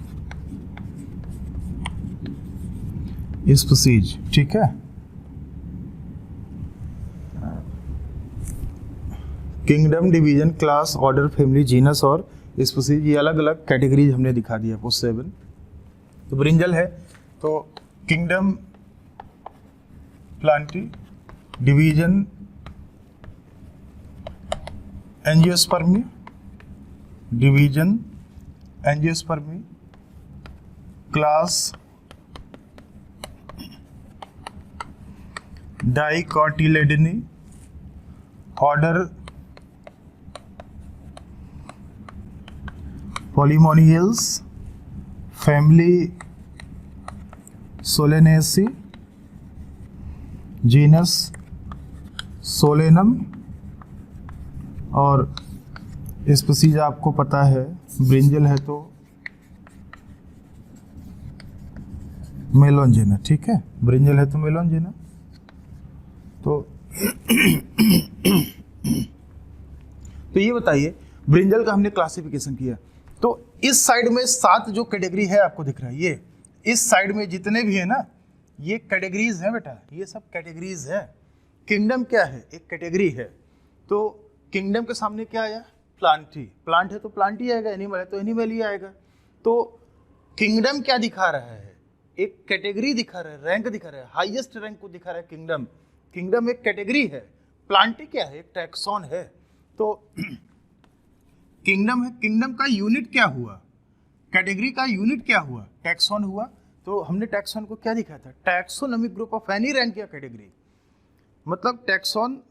स्पीसीज, ठीक है। Kingdom, division, class, order, family, genus और स्पीसीज, ये अलग अलग कैटेगरीज हमने दिखा दिया आपको 7। तो ब्रिंजल है तो kingdom plantae, division angiospermae, division angiospermae, class dicotyledonae, order polemoniales, family solanaceae, genus solanum और स्पीसीज आपको पता है ब्रिंजल है तो मेलोंजेना, ठीक है। ब्रिंजल है तो मेलोंजेना। तो ये बताइए ब्रिंजल का हमने क्लासिफिकेशन किया, तो इस साइड में 7 जो कैटेगरी है आपको दिख रहा है, ये इस साइड में जितने भी है ना, ये कैटेगरीज हैं बेटा, ये सब कैटेगरीज है। किंगडम क्या है? एक कैटेगरी है। तो किंगडम के सामने क्या आया? प्लांटी, प्लांट है तो प्लांट ही आएगा, एनिमल है तो एनिमल ही आएगा। तो किंगडम क्या दिखा रहा है? एक कैटेगरी दिखा रहा है, रैंक दिखा रहा है, हाईएस्ट रैंक को दिखा रहा है किंगडम। किंगडम एक कैटेगरी है, प्लांटी क्या है? एक टैक्सॉन है। तो किंगडम है, किंगडम का यूनिट क्या हुआ? कैटेगरी का यूनिट क्या हुआ? टैक्सॉन हुआ। तो हमने टैक्सॉन को क्या दिखाया था? Taxonomic group of any rank या कैटेगरी। मतलब टैक्सॉन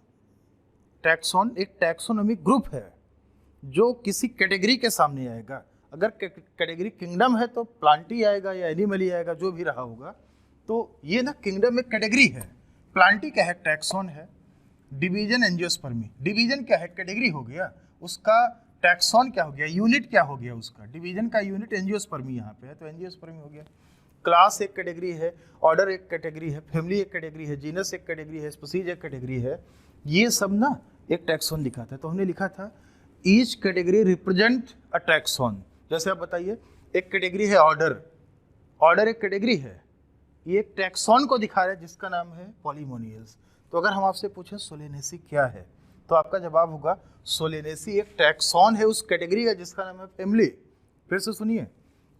एक टैक्सोनॉमिक ग्रुप है जो किसी कैटेगरी के सामने आएगा। अगर कैटेगरी किंगडम है तो प्लांटी आएगा या एनिमल ही आएगा, जो भी रहा होगा। तो ये ना किंगडम एक कैटेगरी है, प्लांटी क्या है? टैक्सॉन है। डिवीजन एंजियोस्पर्मी, डिवीजन क्या है? कैटेगरी हो गया, उसका टैक्सॉन क्या हो गया? यूनिट क्या हो गया उसका? डिवीजन का यूनिट एंजियोस्पर्मी यहाँ पे है तो एंजियोस्पर्मी हो गया। क्लास एक कैटेगरी है, ऑर्डर एक कैटेगरी है, फैमिली एक कैटेगरी है, जीनस एक कैटेगरी है, स्पीसीज एक कैटेगरी है। ये सब ना एक टैक्सॉन दिखाता है। तो हमने लिखा था each category represent a taxon. जैसे आप बताइए, एक कैटेगरी है ऑर्डर, ऑर्डर एक कैटेगरी है, ये एक टैक्सॉन को दिखा रहा है जिसका नाम है पॉलीमोनियल्स। तो अगर हम आपसे पूछें सोलेनेसी क्या है, तो आपका जवाब होगा सोलेनेसी एक टैक्सॉन है उस कैटेगरी का जिसका नाम है फैमिली। फिर से सुनिए,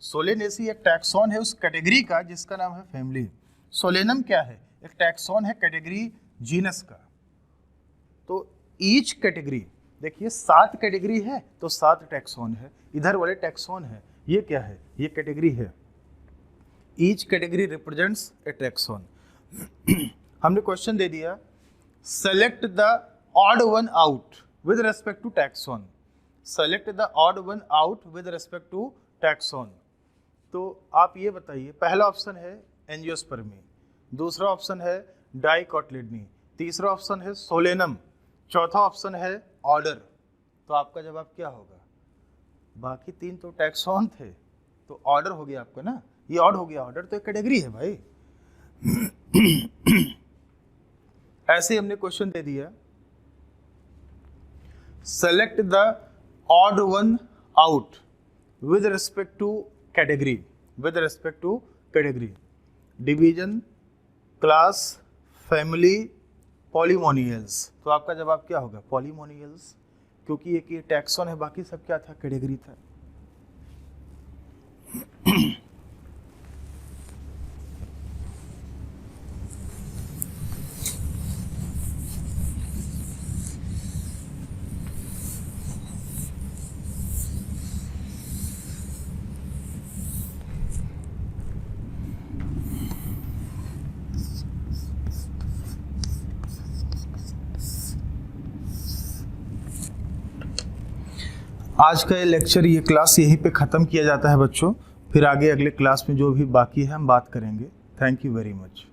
सोलेनेसी एक टैक्सॉन है उस कैटेगरी का जिसका नाम है फैमिली। सोलेनम क्या है? एक टैक्सॉन है कैटेगरी जीनस का। तो ईच कैटेगरी, देखिए 7 कैटेगरी है तो 7 टैक्सॉन है, इधर वाले टैक्सॉन है। ये क्या है? ये कैटेगरी है। Each category represents a taxon. हमने क्वेश्चन दे दिया, select the odd one out with respect to taxon. Select the odd one out with respect to taxon. तो आप ये बताइए, पहला ऑप्शन है एंजियोस्पर्मी, दूसरा ऑप्शन है डाइकोटिलेडनी, तीसरा ऑप्शन है सोलेनम, चौथा ऑप्शन है ऑर्डर, तो आपका जवाब क्या होगा? बाकी 3 तो टैक्सॉन थे, तो ऑर्डर हो गया आपका ना, ये ऑर्डर हो गया। ऑर्डर तो एक कैटेगरी है भाई। ऐसे हमने क्वेश्चन दे दिया, select the odd one out with respect to category, with respect to category, division, class, family, Polemoniales. तो आपका जवाब क्या होगा? पॉलीमोनियल्स, क्योंकि एक ये टैक्सॉन है, बाकी सब क्या था? कैटेगरी था। आज का ये लेक्चर, ये क्लास यहीं पे ख़त्म किया जाता है बच्चों। फिर आगे अगले क्लास में जो भी बाकी है हम बात करेंगे। Thank you very much.